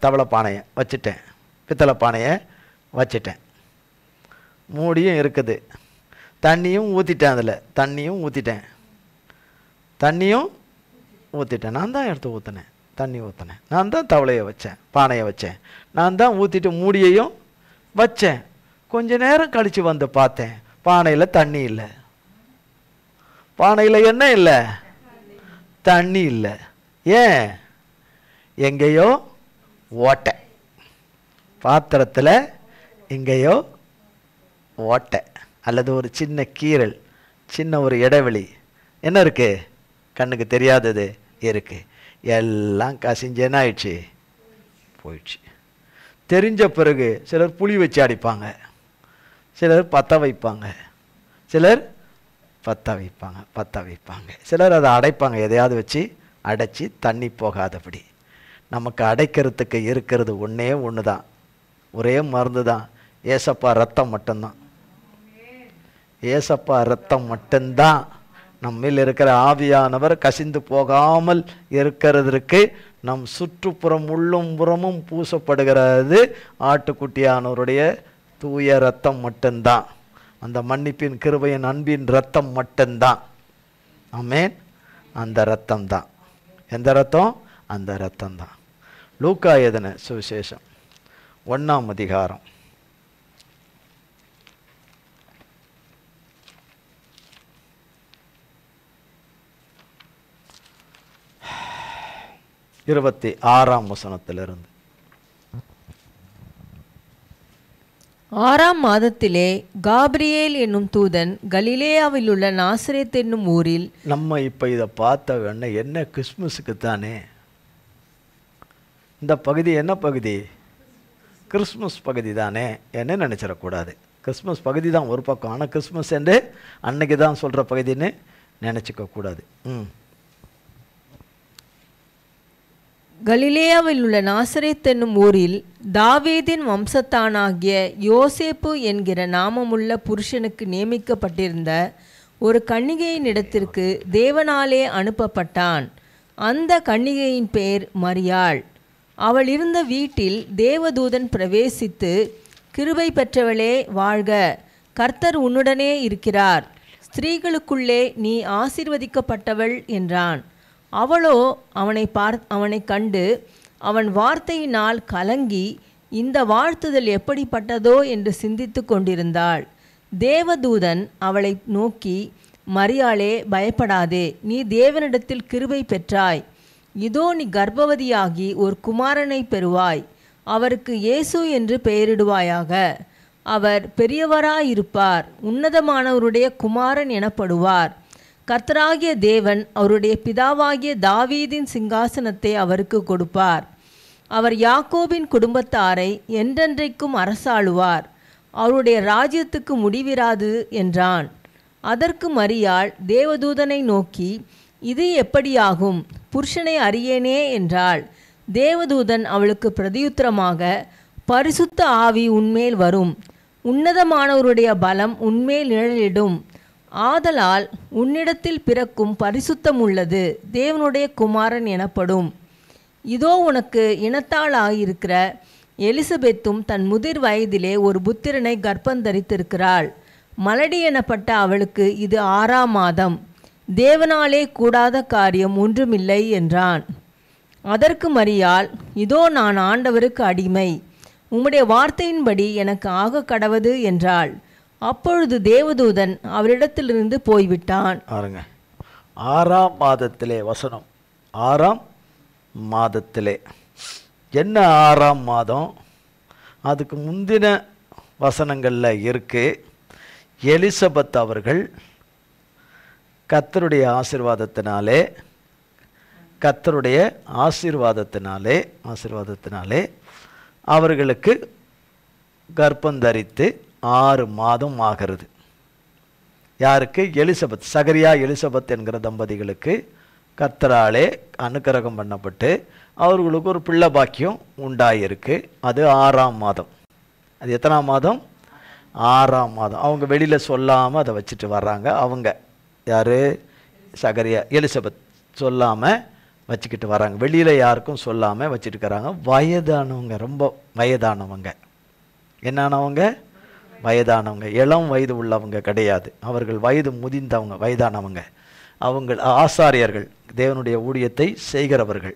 தவளை பானையை வச்சுட்டேன், பித்தளை பானையை வச்சிட்டேன், மூடியும் இருக்குது, தண்ணியும் ஊற்றிட்டேன், அதில் தண்ணியும் ஊற்றிட்டேன், நான் தான் எடுத்து ஊற்றினேன், தண்ணி ஊற்றினேன், நான் தான் தவளையை வச்சேன், பானையை வச்சேன், நான் தான் ஊற்றிட்டு மூடியையும் வச்சேன். கொஞ்ச நேரம் கழித்து வந்து பார்த்தேன், பானையில் தண்ணி இல்லை. பானையில் என்ன இல்லை? தண்ணி இல்லை. ஏன்? எங்கேயோ ஓட்டை, பாத்திரத்தில் எங்கேயோ ஓட்டை, அல்லது ஒரு சின்ன கீறல், சின்ன ஒரு இடைவெளி என்ன இருக்கு? கண்ணுக்கு தெரியாதது இருக்கு. எல்லாம் கசிஞ்சு என்ன ஆயிடுச்சு? போயிடுச்சு. தெரிஞ்ச பிறகு சிலர் புளி வச்சு அடிப்பாங்க, சிலர் பற்ற வைப்பாங்க, சிலர் பற்ற வைப்பாங்க, சிலர் அதை அடைப்பாங்க, எதையாவது வச்சு அடைச்சி தண்ணி போகாதபடி. நமக்கு அடைக்கிறதுக்கு இருக்கிறது ஒன்றே ஒன்று தான், ஒரே மருந்து தான், ஏசப்பா ரத்தம் மட்டும்தான். ஏசப்பா ரத்தம் மட்டும்தான் நம்மில் இருக்கிற ஆவியானவர் கசிந்து போகாமல் இருக்கிறதற்கு நம் சுற்றுப்புறம் உள்ளும் புறமும் பூசப்படுகிறது ஆட்டுக்குட்டியானவருடைய தூய ரத்தம் மட்டும்தான். அந்த மன்னிப்பின் கிருபையின் அன்பின் ரத்தம் மட்டும்தான். ஆமென். அந்த ரத்தம் தான். எந்த ரத்தம்? அந்த ரத்தம் தான். லூக்கா எழுதின சுவிசேஷம் 1ஆம் அதிகாரம் 26ஆம் வசனத்திலிருந்து. 6ஆம் மாதத்திலே காபிரியேல் என்னும் தூதன் கலிலேயாவில் உள்ள நாசரேத் என்னும் ஊரில். நம்ம இப்போ இதை பார்த்த உடனே என்ன கிறிஸ்மஸுக்கு தானே இந்த பகுதி, என்ன பகுதி? கிறிஸ்மஸ் பகுதி தானே என்ன நினச்சிடக்கூடாது. கிறிஸ்மஸ் பகுதி தான் ஒரு பக்கம், ஆனால் கிறிஸ்மஸ் என்று அன்னைக்கு தான் சொல்கிற பகுதின்னு நினச்சிக்க கூடாது. கலிலேயாவில் உள்ள நாசரேத் என்னும் ஊரில் தாவீதின் வம்சத்தானாகிய யோசேப்பு என்கிற நாமமுள்ள புருஷனுக்கு நியமிக்கப்பட்டிருந்த ஒரு கன்னிகையின் இடத்திற்கு தேவனாலே அனுப்பப்பட்டான். அந்த கன்னிகையின் பெயர் மரியாள். அவள் இருந்த வீட்டில் தேவதூதன் பிரவேசித்து, கிருபை பெற்றவளே வாழ்க, கர்த்தர் உன்னுடனே இருக்கிறார், ஸ்திரீகளுக்குள்ளே நீ ஆசீர்வதிக்கப்பட்டவள் என்றான். அவளோ அவனை கண்டு அவன் வார்த்தையினால் கலங்கி இந்த வாழ்த்துதல் எப்படிப்பட்டதோ என்று சிந்தித்து கொண்டிருந்தாள். தேவதூதன் அவளை நோக்கி, மரியாளே, பயப்படாதே, நீ தேவனிடத்தில் கிருபை பெற்றாய். இதோ நீ கர்ப்பவதியாகி ஒரு குமாரனை பெறுவாய். அவருக்கு இயேசு என்று பெயரிடுவாயாக. அவர் பெரியவராயிருப்பார், உன்னதமானவருடைய குமாரன் எனப்படுவார். கர்த்தராகிய தேவன் அவருடைய பிதாவாகிய தாவீதின் சிங்காசனத்தை அவருக்கு கொடுப்பார். அவர் யாக்கோபின் குடும்பத்தாரை என்றென்றைக்கும் அரசாளுவார். அவருடைய ராஜ்யத்துக்கு முடிவிராது என்றான். அதற்கு மரியாள் தேவதூதனை நோக்கி, இது எப்படியாகும்? புருஷனை அறியேனே என்றாள். தேவதூதன் அவளுக்கு பிரதியுத்தரமாக, பரிசுத்த ஆவி உன்மேல் வரும், உன்னதமானவருடைய பலம் உன்மேல் நிழலிடும். ஆதலால் உன்னிடத்தில் பிறக்கும் பரிசுத்தம் உள்ளது தேவனுடைய குமாரன் எனப்படும். இதோ உனக்கு இனத்தாளாயிருக்கிற எலிசபெத்தும் தன் முதிர் வயதிலே ஒரு புத்திரனை கர்ப்பந்தரித்திருக்கிறாள். மலடி எனப்பட்ட அவளுக்கு இது 6ஆம் மாதம். தேவனாலே கூடாத காரியம் ஒன்றுமில்லை என்றான். அதற்கு மரியாள், இதோ நான் ஆண்டவருக்கு அடிமை, உம்முடைய வார்த்தையின்படி எனக்கு ஆக கடவது என்றாள். அப்பொழுது தேவதூதன் அவரிடத்திலிருந்து போய்விட்டான். 6ஆம் மாதத்திலே வசனம். 6ஆம் மாதத்திலே என்ன 6ஆம் மாதம்? அதுக்கு முந்தின வசனங்களில் இருக்கு. எலிசபெத் அவர்கள் கர்த்தருடைய ஆசீர்வாதத்தினாலே அவர்களுக்கு கர்ப்பந்தரித்து 6 மாதம் ஆகிறது. யாருக்கு? எலிசபெத், சகரியா எலிசபெத் என்கிற தம்பதிகளுக்கு கர்த்தராலே அனுக்கிரகம் பண்ணப்பட்டு அவர்களுக்கு ஒரு பிள்ளை பாக்கியம் உண்டாயிருக்கு. அது 6ஆம் மாதம். அது எத்தனாம் மாதம்? 6ஆம் மாதம். அவங்க வெளியில் சொல்லாமல் அதை வச்சுட்டு வர்றாங்க. அவங்க யார்? சகரியா எலிசபெத் சொல்லாமல் வச்சுக்கிட்டு வராங்க. வெளியில் யாருக்கும் சொல்லாமல் வச்சுட்டு இருக்கிறாங்க. வயதானவங்க, ரொம்ப வயதானவங்க. என்னானவங்க? வயதானவங்க. இளம் வயது உள்ளவங்க கிடையாது. அவர்கள் வயது முதிர்ந்தவங்க, வயதானவங்க. அவங்க ஆசாரியர்கள், தேவனுடைய ஊழியத்தை செய்கிறவர்கள்.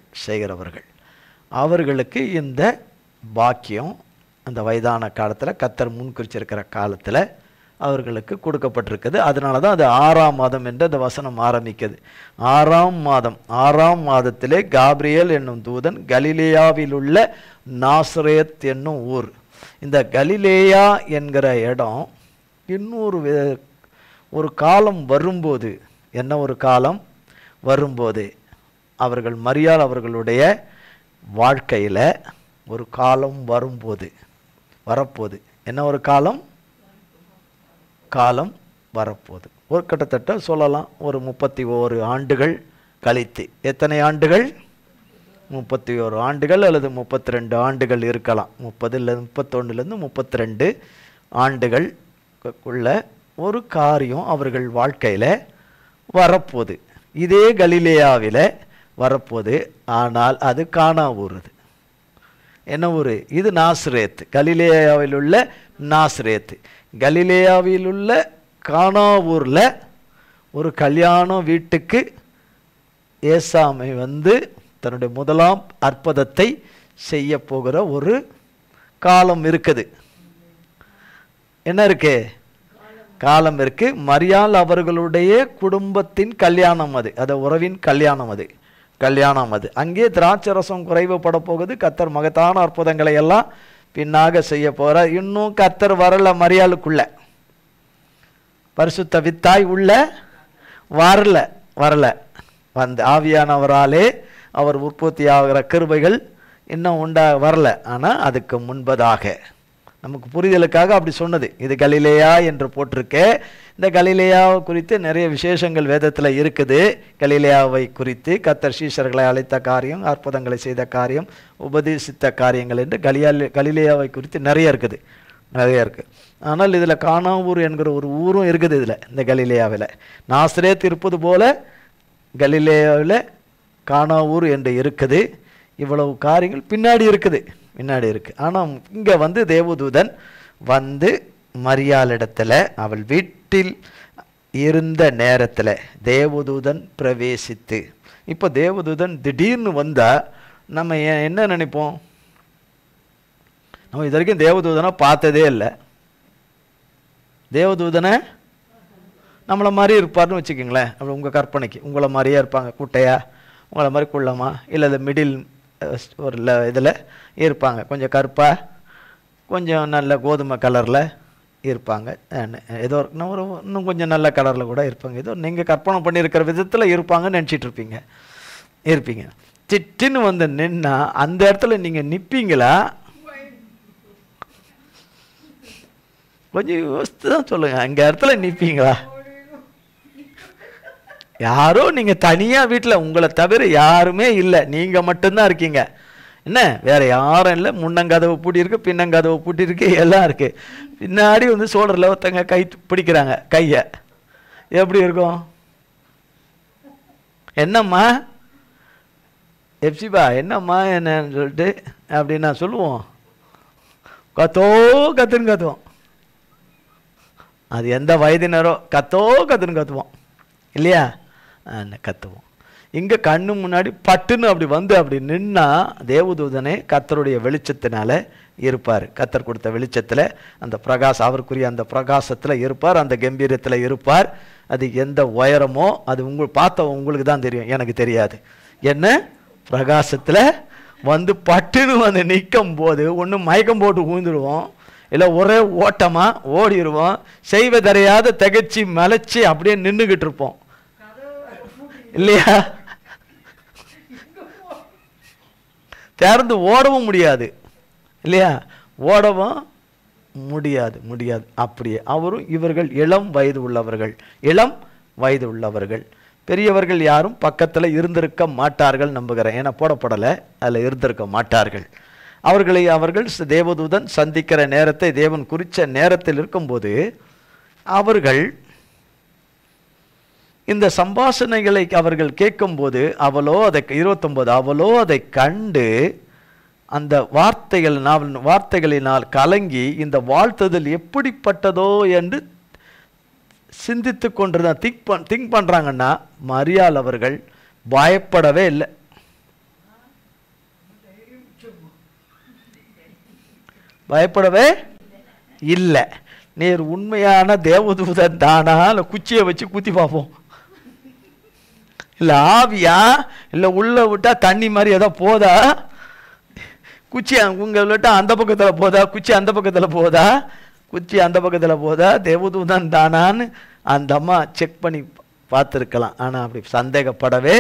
அவர்களுக்கு இந்த பாக்கியம் அந்த வயதான காலத்தில், கர்த்தர் முன்குறிச்சிருக்கிற காலத்தில் அவர்களுக்கு கொடுக்கப்பட்டிருக்குது. அதனால தான் அது 6ஆம் மாதம் என்று அந்த வசனம் ஆரம்பிக்குது. 6ஆம் மாதம். 6ஆம் மாதத்திலே காபிரியேல் என்னும் தூதன் கலிலேயாவில் உள்ள நாசரேத் என்னும் ஊர். இந்த கலிலேயா என்கிற இடம் இன்னொரு ஒரு காலம் வரும்போது, என்ன ஒரு காலம் வரும்போது, அவர்கள் மரியாள் அவர்களுடைய வாழ்க்கையில் ஒரு காலம் வரப்போகுது. என்ன ஒரு காலம் வரப்போகுது. ஒரு கிட்டத்தட்ட சொல்லலாம் ஒரு 31 ஆண்டுகள் கழித்து. எத்தனை ஆண்டுகள்? 31 ஆண்டுகள் அல்லது 32 ஆண்டுகள் இருக்கலாம். 31லேருந்து 32 ஆண்டுகளுக்குள்ள ஒரு காரியம் அவர்கள் வாழ்க்கையில் வரப்போகுது. இதே கலிலேயாவில் வரப்போகுது. ஆனால் அது கானா ஊர். என்ன ஊர் இது? நாசரேத். கலிலேயாவில் உள்ள நாசரேத். கலிலேயாவில் உள்ள கானா ஊரில் ஒரு கல்யாண வீட்டுக்கு ஏசாமை வந்து தன்னுடைய முதலாம் அற்புதத்தை செய்ய போகிற ஒரு காலம் இருக்குது. என்ன இருக்கு? காலம் இருக்கு. மரியாள் அவர்களுடைய குடும்பத்தின் கல்யாணம் அது, உறவின் கல்யாணம் அது. அங்கே திராட்சை ரசம் குறைவுபட போகுது. கர்த்தர் மகத்தான அற்புதங்களை எல்லாம் பின்னாக செய்ய போறார். இன்னும் கர்த்தர் வரல மரியாளுக்குள்ள. பரிசுத்த வித்தாய் உள்ள வரல. வந்து ஆவியானவராலே அவர் உற்பத்தி ஆகிற கிருபைகள் இன்னும் வரல. ஆனால் அதுக்கு முன்பதாக நமக்கு புரிதலுக்காக அப்படி சொன்னது. இது கலிலேயா என்று போட்டிருக்க. இந்த கலிலேயாவை குறித்து நிறைய விசேஷங்கள் வேதத்தில் இருக்குது. கலிலேயாவை குறித்து கர்த்தர் சீஷர்களை அழைத்த காரியம், அற்புதங்களை செய்த காரியம், உபதேசித்த காரியங்கள் என்று கலிலேயாவை குறித்து நிறைய இருக்குது. ஆனால் இதில் கானா ஊர் என்கிற ஒரு ஊரும் இருக்குது. இதில் இந்த கலிலேயாவில் நாசரேத் இருப்பது போல கலிலேயாவில் கானா ஊர் என்று இருக்குது. இவ்வளவு காரியங்கள் பின்னாடி இருக்குது. ஆனால் இங்கே வந்து தேவதூதன் வந்து மரியாளிடத்தில் அவள் வீட்டில் இருந்த நேரத்தில் தேவதூதன் பிரவேசித்து. இப்போ தேவதூதன் திடீர்னு வந்தால் நம்ம என்ன நினைப்போம்? நம்ம இது வரைக்கும் தேவதூதனை பார்த்ததே இல்லை. தேவதூதனை நம்மளை மாதிரி இருப்பார்னு வச்சுக்கோங்களேன். அப்படி உங்கள் கற்பனைக்கு உங்களை மாதிரியே இருப்பாங்க. குட்டையா, உங்களை மாதிரி குள்ளமா, இல்லை மிடில் ஒரு இதில் இருப்பாங்க. கொஞ்சம் கருப்பாக, கொஞ்சம் நல்ல கோதுமை கலரில் இருப்பாங்க. ஏதோ ஒரு இன்னும் கொஞ்சம் நல்ல கலரில் கூட இருப்பாங்க. ஏதோ நீங்கள் கற்பனை பண்ணியிருக்கிற விதத்தில் இருப்பாங்கன்னு நினச்சிட்டு இருப்பீங்க. திட்டுன்னு வந்து நின்னா அந்த இடத்துல நீங்கள் நிற்பீங்களா? கொஞ்சம் யோசித்து தான் சொல்லுங்கள். அங்கே இடத்துல நிற்பீங்களா? யாரோ நீங்கள் தனியாக வீட்டில் உங்களை தவிர யாருமே இல்லை, நீங்கள் மட்டும்தான் இருக்கீங்க. என்ன வேற யாரும் இல்லை. முன்னங்கதவு பூட்டி இருக்கு, பின்னங்கதவு பூட்டி இருக்கு, எல்லாம் இருக்கு. பின்னாடி வந்து சோழரில் ஒருத்தங்க கை பிடிக்கிறாங்க கையை. எப்படி இருக்கும்? என்னம்மா எப்சிபா என்னம்மா என்னன்னு சொல்லிட்டு அப்படின்னு நான் சொல்லுவோம். கத்துன்னு கத்துவோம். அது எந்த வயதினரோ கத்துன்னு கத்துவோம் இல்லையா? கத்துவோம். இங்கே கண்ணு முன்னாடி பட்டுன்னு அப்படி வந்து அப்படி நின்னா தேவதூதனே கர்த்தருடைய வெளிச்சத்தினால இருப்பார். கர்த்தர் கொடுத்த வெளிச்சத்தில் அந்த பிரகாசம், அவருக்குரிய அந்த பிரகாசத்தில் இருப்பார், அந்த கம்பீரத்தில் இருப்பார். அது எந்த உயரமோ அது பார்த்த உங்களுக்கு தான் தெரியும், எனக்கு தெரியாது. என்ன பிரகாசத்தில் வந்து பட்டுன்னு வந்து நிற்கும் போது ஒன்று மயக்கம் போட்டு ஊந்துடுவோம், இல்லை ஒரே ஓட்டமாக ஓடிடுவோம், செய்வதறியாத திகச்சு மலைச்சி அப்படியே நின்றுக்கிட்டு இருப்போம் இல்லையா? திறந்து ஓடவும் முடியாது இல்லையா? ஓடவும் முடியாது. அப்படியே அவரும் இவர்கள் இளம் வயது உள்ளவர்கள். பெரியவர்கள் யாரும் பக்கத்தில் இருந்திருக்க மாட்டார்கள் நம்புகிறேன். ஏன்னா போடப்படலை, அதில் இருந்திருக்க மாட்டார்கள். அவர்கள் தேவதூதன் சந்திக்கிற நேரத்தை தேவன் குறித்த நேரத்தில் இருக்கும்போது அவர்கள் இந்த சம்பாஷணைகளை அவர்கள் கேட்கும்போது அவளோ அதை 29 அவளோ அதை கண்டு அந்த வார்த்தைகளினால் கலங்கி இந்த வாழ்த்துதல் எப்படிப்பட்டதோ என்று சிந்தித்து கொண்டிருந்த திங்க் பண்ணுறாங்கன்னா மரியாள் அவர்கள் பயப்படவே இல்லை. பயப்படவே இல்லை. நீர் உண்மையான தேவதூதன் தானா, இல்லை குச்சியை வச்சு குத்தி பார்ப்போம், இல்லை ஆவியா, இல்லை உள்ள விட்டா தண்ணி மாதிரி ஏதோ போதா, குச்சி உங்களை விட்டா அந்த பக்கத்தில் போதா, குச்சி அந்த பக்கத்தில் போதா, தேவதூதன் தானான்னு அந்த அம்மா செக் பண்ணி பார்த்துருக்கலாம். ஆனால் அப்படி சந்தேகப்படவே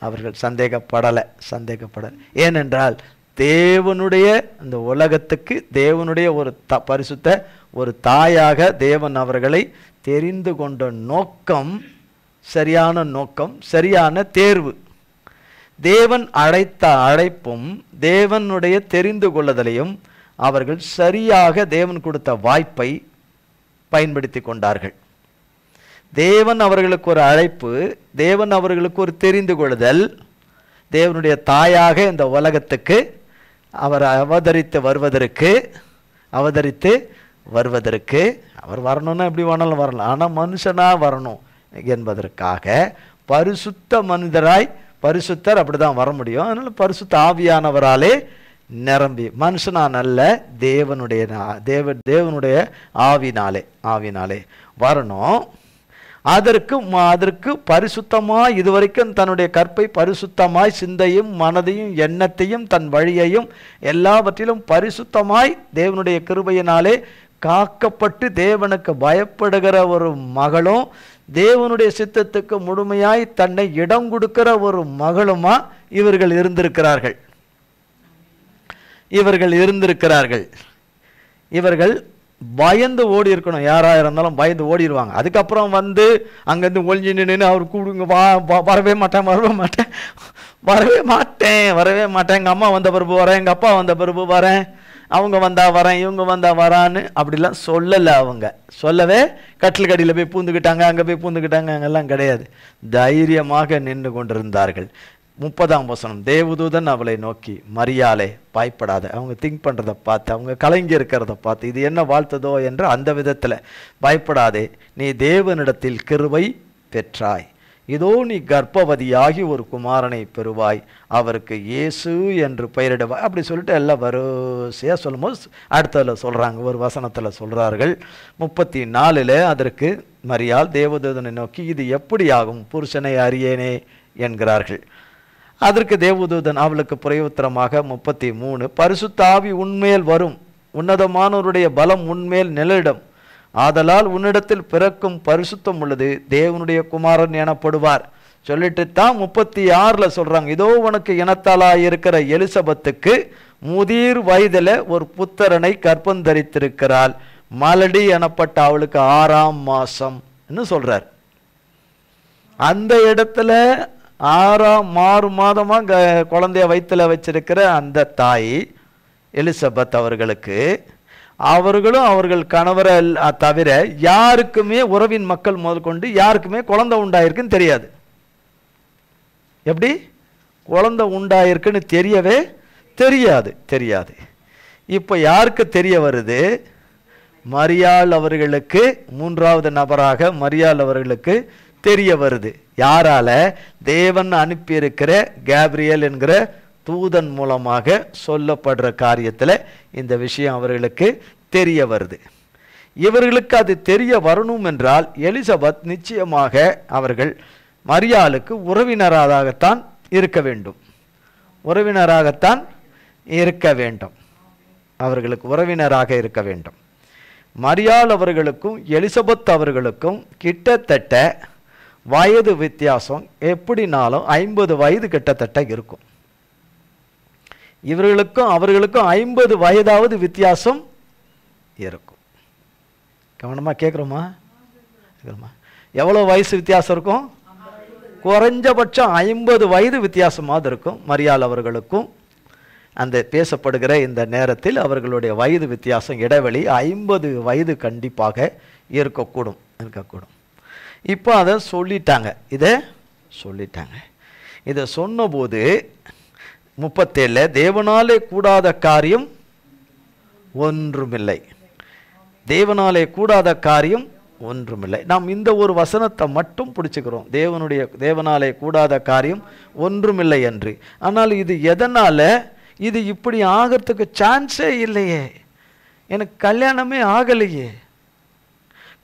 அவர்கள் சந்தேகப்படலை. ஏனென்றால் தேவனுடைய அந்த உலகத்துக்கு தேவனுடைய ஒரு பரிசுத்த ஒரு தாயாக தேவன் அவர்களை தெரிந்து கொண்ட நோக்கம் சரியான நோக்கம், சரியான தேர்வு. தேவன் அழைத்த அழைப்பும் தேவனுடைய தெரிந்து கொள்ளுதலையும் அவர்கள் சரியாக தேவன் கொடுத்த வாய்ப்பை பயன்படுத்தி கொண்டார்கள். தேவன் அவர்களுக்கு ஒரு அழைப்பு, தேவன் அவர்களுக்கு ஒரு தெரிந்து கொள்ளுதல், தேவனுடைய தாயாக இந்த உலகத்துக்கு அவர் அவதரித்து வருவதற்கு அவர் வரணும்னா எப்படி வேணாலும் வரலாம், ஆனால் மனுஷனாக வரணும் என்பதற்காக பரிசுத்த மனிதராய், பரிசுத்தர் அப்படி தான் வர முடியும். அதனால் பரிசுத்த ஆவியானவராலே நிரம்பி, மனுஷனான அல்ல, தேவனுடைய ஆவினாலே வரணும். அதற்கு பரிசுத்தமாய் இதுவரைக்கும் தன்னுடைய கற்பை பரிசுத்தமாய் சிந்தையும் மனதையும் எண்ணத்தையும் தன் வழியையும் எல்லாவற்றிலும் பரிசுத்தமாய் தேவனுடைய கிருபையினாலே காக்கப்பட்டு தேவனுக்கு பயப்படுகிற ஒரு மகளும், தேவனுடைய சித்தத்துக்கு முழுமையாய் தன்னை இடம் கொடுக்கிற ஒரு மகளுமா இவர்கள் இருந்திருக்கிறார்கள். இவர்கள் பயந்து ஓடி இருக்கணும். யாராக இருந்தாலும் பயந்து ஓடிடுவாங்க. அதுக்கப்புறம் வந்து அங்கேருந்து ஒழிஞ்சு நின்று அவர் கூடுங்க, வரவே மாட்டேன், எங்கள் அம்மா வந்த பிறகு வரேன், எங்கள் அப்பா வந்த பிறகு வரேன், அவங்க வந்தா வரேன், இவங்க வந்தா வரான்னு அப்படிலாம் சொல்லலை. அவங்க சொல்லவே கட்டில் கடியில் போய் பூந்துக்கிட்டாங்க, அங்கே போய் பூந்துக்கிட்டாங்க, அங்கெல்லாம் கிடையாது. தைரியமாக நின்று கொண்டிருந்தார்கள். 30ஆம் வசனம், தேவதூதன் அவளை நோக்கி, மரியாளே பயப்படாத. அவங்க திங்க் பண்ணுறதை பார்த்து, அவங்க கலங்கி இருக்கிறத பார்த்து, இது என்ன வாழ்த்ததோ என்று அந்த விதத்தில், பயப்படாதே, நீ தேவனிடத்தில் கிருபை பெற்றாய், இதோ நீ கர்ப்பவதியாகி ஒரு குமாரனை பெறுவாய், அவருக்கு இயேசு என்று பெயரிடுவாய். அப்படி சொல்லிட்டு எல்லாம் வரிசையாக சொல்லும்போது அடுத்ததில் சொல்கிறாங்க, ஒரு வசனத்தில் சொல்கிறார்கள் 34 அதற்கு மரியாள் தேவதூதனை நோக்கி, இது எப்படி ஆகும், புருஷனை அறியேனே என்கிறார்கள். அதற்கு தேவதூதன் அவளுக்கு பிரயோத்திரமாக 33 பரிசுத்த ஆவி உன்மேல் வரும், உன்னதமானவருடைய பலம் உன்மேல் நிழலிடும், ஆதலால் உன்னிடத்தில் பிறக்கும் பரிசுத்தம் உள்ளது, தேவனுடைய குமாரன் எனப்படுவார். சொல்லிட்டு தான் 36 சொல்றாங்க, இதோ உனக்கு இனத்தாலாயிருக்கிற எலிசபெத்துக்கு முதிர் வயதில் ஒரு புத்திரனை கர்ப்பந்தரித்திருக்கிறாள், மலடி எனப்பட்ட அவளுக்கு 6ஆம் மாசம் சொல்றார். அந்த இடத்துல 6 மாதமாக குழந்தைய வயிற்றுல வச்சிருக்கிற அந்த தாய் எலிசபெத் அவர்களும் அவர்கள் கணவரை தவிர யாருக்குமே உறவின் மக்கள் முதல் கொண்டு யாருக்குமே குழந்தை உண்டாயிருக்குன்னு தெரியாது. எப்படி குழந்தை உண்டாயிருக்குன்னு தெரியவே தெரியாது. இப்போ யாருக்கு தெரிய வருது, மரியாள் அவர்களுக்கு, 3வது நபராக மரியாள் அவர்களுக்கு தெரிய வருது. யாரால? தேவன் அனுப்பியிருக்கிற கேப்ரியல் என்கிற தூதன் மூலமாக சொல்லப்படுற காரியத்தில் இந்த விஷயம் அவர்களுக்கு தெரிய வருது. இவர்களுக்கு அது தெரிய வரணும் என்றால் எலிசபெத் நிச்சயமாக அவர்கள் மரியாளுக்கு உறவினராகத்தான் இருக்க வேண்டும். அவர்களுக்கு உறவினராக இருக்க வேண்டும். மரியாள் அவர்களுக்கும் எலிசபெத் அவர்களுக்கும் கிட்டத்தட்ட வயது வித்தியாசம் எப்படினாலும் 50 வயது கிட்டத்தட்ட இருக்கும். இவர்களுக்கும் அவர்களுக்கும் 50 வயதாவது வித்தியாசம் இருக்கும். கவனமா கேட்குறோமா? எவ்வளோ வயசு வித்தியாசம் இருக்கும்? குறைஞ்சபட்சம் 50 வயது வித்தியாசமாக இருக்கும். மரியாள் அவர்களுக்கும் அந்த பேசப்படுகிற இந்த நேரத்தில் அவர்களுடைய வயது வித்தியாசம் இடைவெளி 50 வயது கண்டிப்பாக இருக்கக்கூடும். இப்போ அதை சொல்லிட்டாங்க. இதை சொன்னபோது 37 தேவனாலே கூடாத காரியம் ஒன்றுமில்லை. நாம் இந்த ஒரு வசனத்தை மட்டும் பிடிச்சுக்கிறோம், தேவனாலே கூடாத காரியம் ஒன்றுமில்லை என்று. ஆனால் இது எதனால, இது இப்படி ஆகிறதுக்கு சான்ஸே இல்லையே, எனக்கு கல்யாணமே ஆகலையே.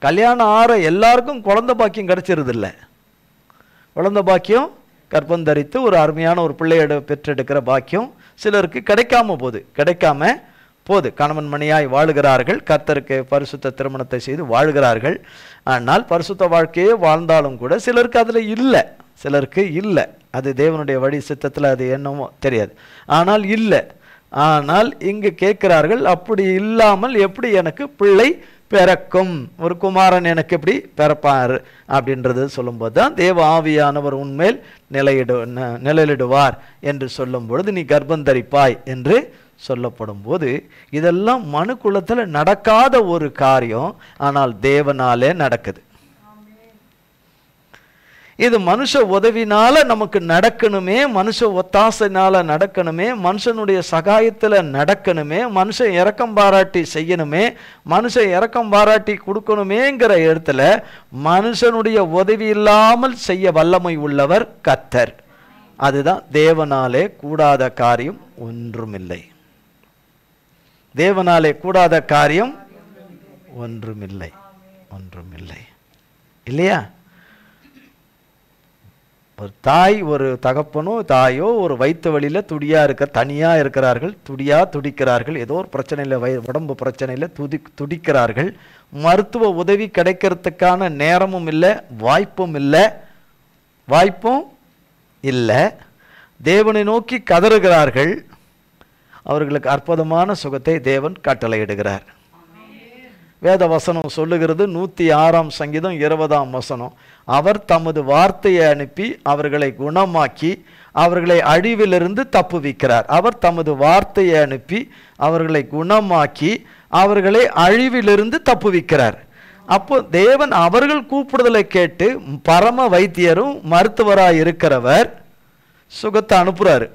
கல்யாணம் ஆற எல்லாருக்கும் குழந்தை பாக்கியம் கிடைச்சிருது இல்லை. குழந்தை பாக்கியம் கர்ப்பம் தரித்து ஒரு அருமையான ஒரு பிள்ளையோட பெற்றெடுக்கிற பாக்கியம் சிலருக்கு கிடைக்காம போது. கணவன் மணியாய் வாழுகிறார்கள், கர்த்தருக்கு பரிசுத்த திருமணத்தை செய்து வாழ்கிறார்கள். ஆனால் பரிசுத்த வாழ்க்கையே வாழ்ந்தாலும் கூட சிலருக்கு அதில் இல்லை. அது தேவனுடைய வழி சித்தத்தில் அது என்னமோ தெரியாது. ஆனால் இல்லை, ஆனால் இங்கு கேட்கிறார்கள், அப்படி இல்லாமல் எப்படி எனக்கு பிள்ளை பிறக்கும், ஒரு குமாரன் எனக்கு எப்படி பிறப்பார் அப்படின்றது சொல்லும்போது தான் தேவ ஆவியானவர் உன்மேல் நிழலிடுவார் என்று சொல்லும் பொழுது நீ கர்ப்பம் தரிப்பாய் என்று சொல்லப்படும் போது, இதெல்லாம் மனு குலத்தில் நடக்காத ஒரு காரியம், ஆனால் தேவனாலே நடக்குது. இது மனுஷ உதவினால நமக்கு நடக்கணுமே, மனுஷ ஒத்தாசைனால நடக்கணுமே, மனுஷனுடைய சகாயத்தில் நடக்கணுமே, மனுஷன் இரக்கம் பாராட்டி செய்யணுமே, மனுஷன் இரக்கம் பாராட்டி கொடுக்கணுமேங்கிற இடத்துல மனுஷனுடைய உதவி இல்லாமல் செய்ய வல்லமை உள்ளவர் கர்த்தர். அதுதான் தேவனாலே கூடாத காரியம் ஒன்றுமில்லை. தேவனாலே கூடாத காரியம் ஒன்றுமில்லை, ஒன்றுமில்லை. இல்லையா? ஒரு தாய் ஒரு தகப்பனோ தாயோ ஒரு வயிற்று வழியில் தனியாக இருக்கிறார்கள், துடிக்கிறார்கள், ஏதோ ஒரு பிரச்சனையில் உடம்பு பிரச்சனையில் துடிக்கிறார்கள். மருத்துவ உதவி கிடைக்கிறதுக்கான நேரமும் இல்லை, வாய்ப்பும் இல்லை. தேவனை நோக்கி கதறுகிறார்கள். அவர்களுக்கு அற்புதமான சுகத்தை தேவன் கட்டளையிடுகிறார். வேத வசனம் சொல்லுகிறது, 106ஆம் சங்கீதம் 20ஆம் வசனம், அவர் தமது வார்த்தையை அனுப்பி அவர்களை குணமாக்கி அவர்களை அழிவிலிருந்து தப்புவிக்கிறார். அவர் தமது வார்த்தையை அனுப்பி அவர்களை குணமாக்கி அவர்களை அழிவிலிருந்து தப்புவிக்கிறார். அப்போ தேவன் அவர்கள் கூப்பிடுதலை கேட்டு பரம வைத்தியரும் மருத்துவராக இருக்கிறவர் சுகத்தை அனுப்புறாரு.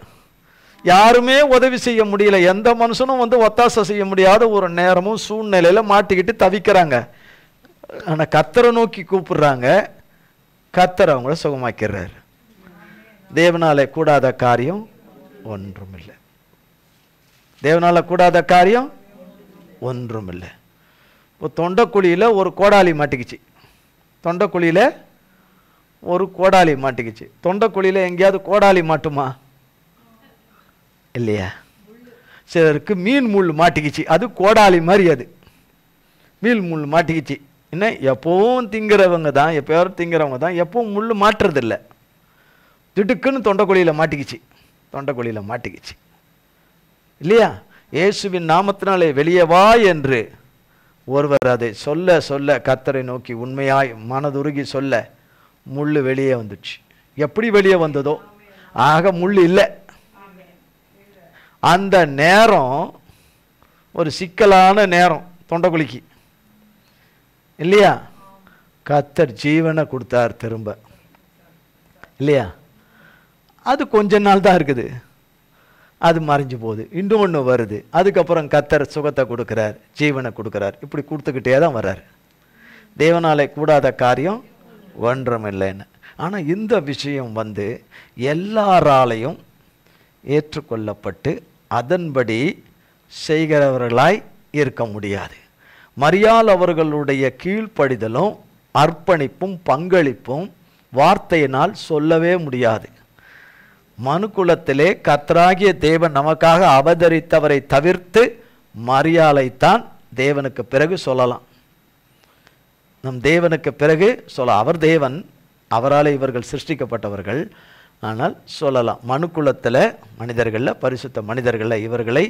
யாருமே உதவி செய்ய முடியல, எந்த மனுஷனும் ஒத்தாசை செய்ய முடியாத ஒரு நேரமும் சூழ்நிலையில மாட்டிக்கிட்டு தவிக்கிறாங்க. ஆனா கர்த்தரை நோக்கி கூப்பிடுறாங்க, கர்த்தர் அவங்கள சுகமாக்கிறார். தேவனாலே கூடாத காரியம் ஒன்றுமில்லை. தேவனால கூடாத காரியம் ஒன்றுமில்லை. இப்போ தொண்டைக்குழியில் ஒரு கோடாலி மாட்டிக்கிச்சு. தொண்டைக்குழியில் ஒரு கோடாலி மாட்டிக்கிச்சு. தொண்டைக்குழியில் எங்கேயாவது கோடாலி மாட்டுமா? இல்லையா? சிலருக்கு மீன் முள் மாட்டிக்கிச்சு, அது கோடாலி மாதிரி. அது மீன் முள் மாட்டிக்கிச்சு. என்ன, எப்பவும் திங்கிறவங்க தான், எப்போயாரும் திங்கிறவங்க தான், எப்பவும் முள் மாட்டுறதில்லை. திடுக்குன்னு தொண்டைக்குழியில் மாட்டிக்கிச்சு. இல்லையா? இயேசுவின் நாமத்தினாலே வெளியே வா என்று ஒருவர் அதை சொல்ல சொல்ல கர்த்தரை நோக்கி உண்மையாய் மனதுருகி சொல்ல முள் வெளியே வந்துச்சு. எப்படி வெளியே வந்ததோ, ஆக முள் இல்லை. அந்த நேரம் ஒரு சிக்கலான நேரம் தொண்டைக்குழிக்கு. இல்லையா? கர்த்தர் ஜீவனை கொடுத்தார் திரும்ப. இல்லையா? அது கொஞ்ச நாள் தான் இருக்குது, அது மறைஞ்சு போகுது, இன்னொன்று வருது. அதுக்கப்புறம் கர்த்தர் சுகத்தை கொடுக்குறார், ஜீவனை கொடுக்குறார். இப்படி கொடுத்துக்கிட்டே தான் வர்றார். தேவனாலே கூடாத காரியம் ஒன்றுமில்லைன்னு. ஆனால் இந்த விஷயம் எல்லாராலையும் ஏற்றுக்கொள்ளப்பட்டு அதன்படி செய்கிறவர்களாய் இருக்க முடியாது. மரியாள் அவர்களுடைய கீழ்ப்படிதலும் அர்ப்பணிப்பும் பங்களிப்பும் வார்த்தையினால் சொல்லவே முடியாது. மனுக்குலத்திலே கர்த்தராகிய தேவன் நமக்காக அவதரித்தவரை தவிர்த்து மரியாளைத்தான் தேவனுக்கு பிறகு சொல்லலாம். நம் தேவனுக்கு பிறகு அவர் தேவன், அவரால் இவர்கள் சிருஷ்டிக்கப்பட்டவர்கள். ஆனால் சொல்லலாம், மனுக்குலத்தில் மனிதர்களில், பரிசுத்த மனிதர்களில் இவர்களை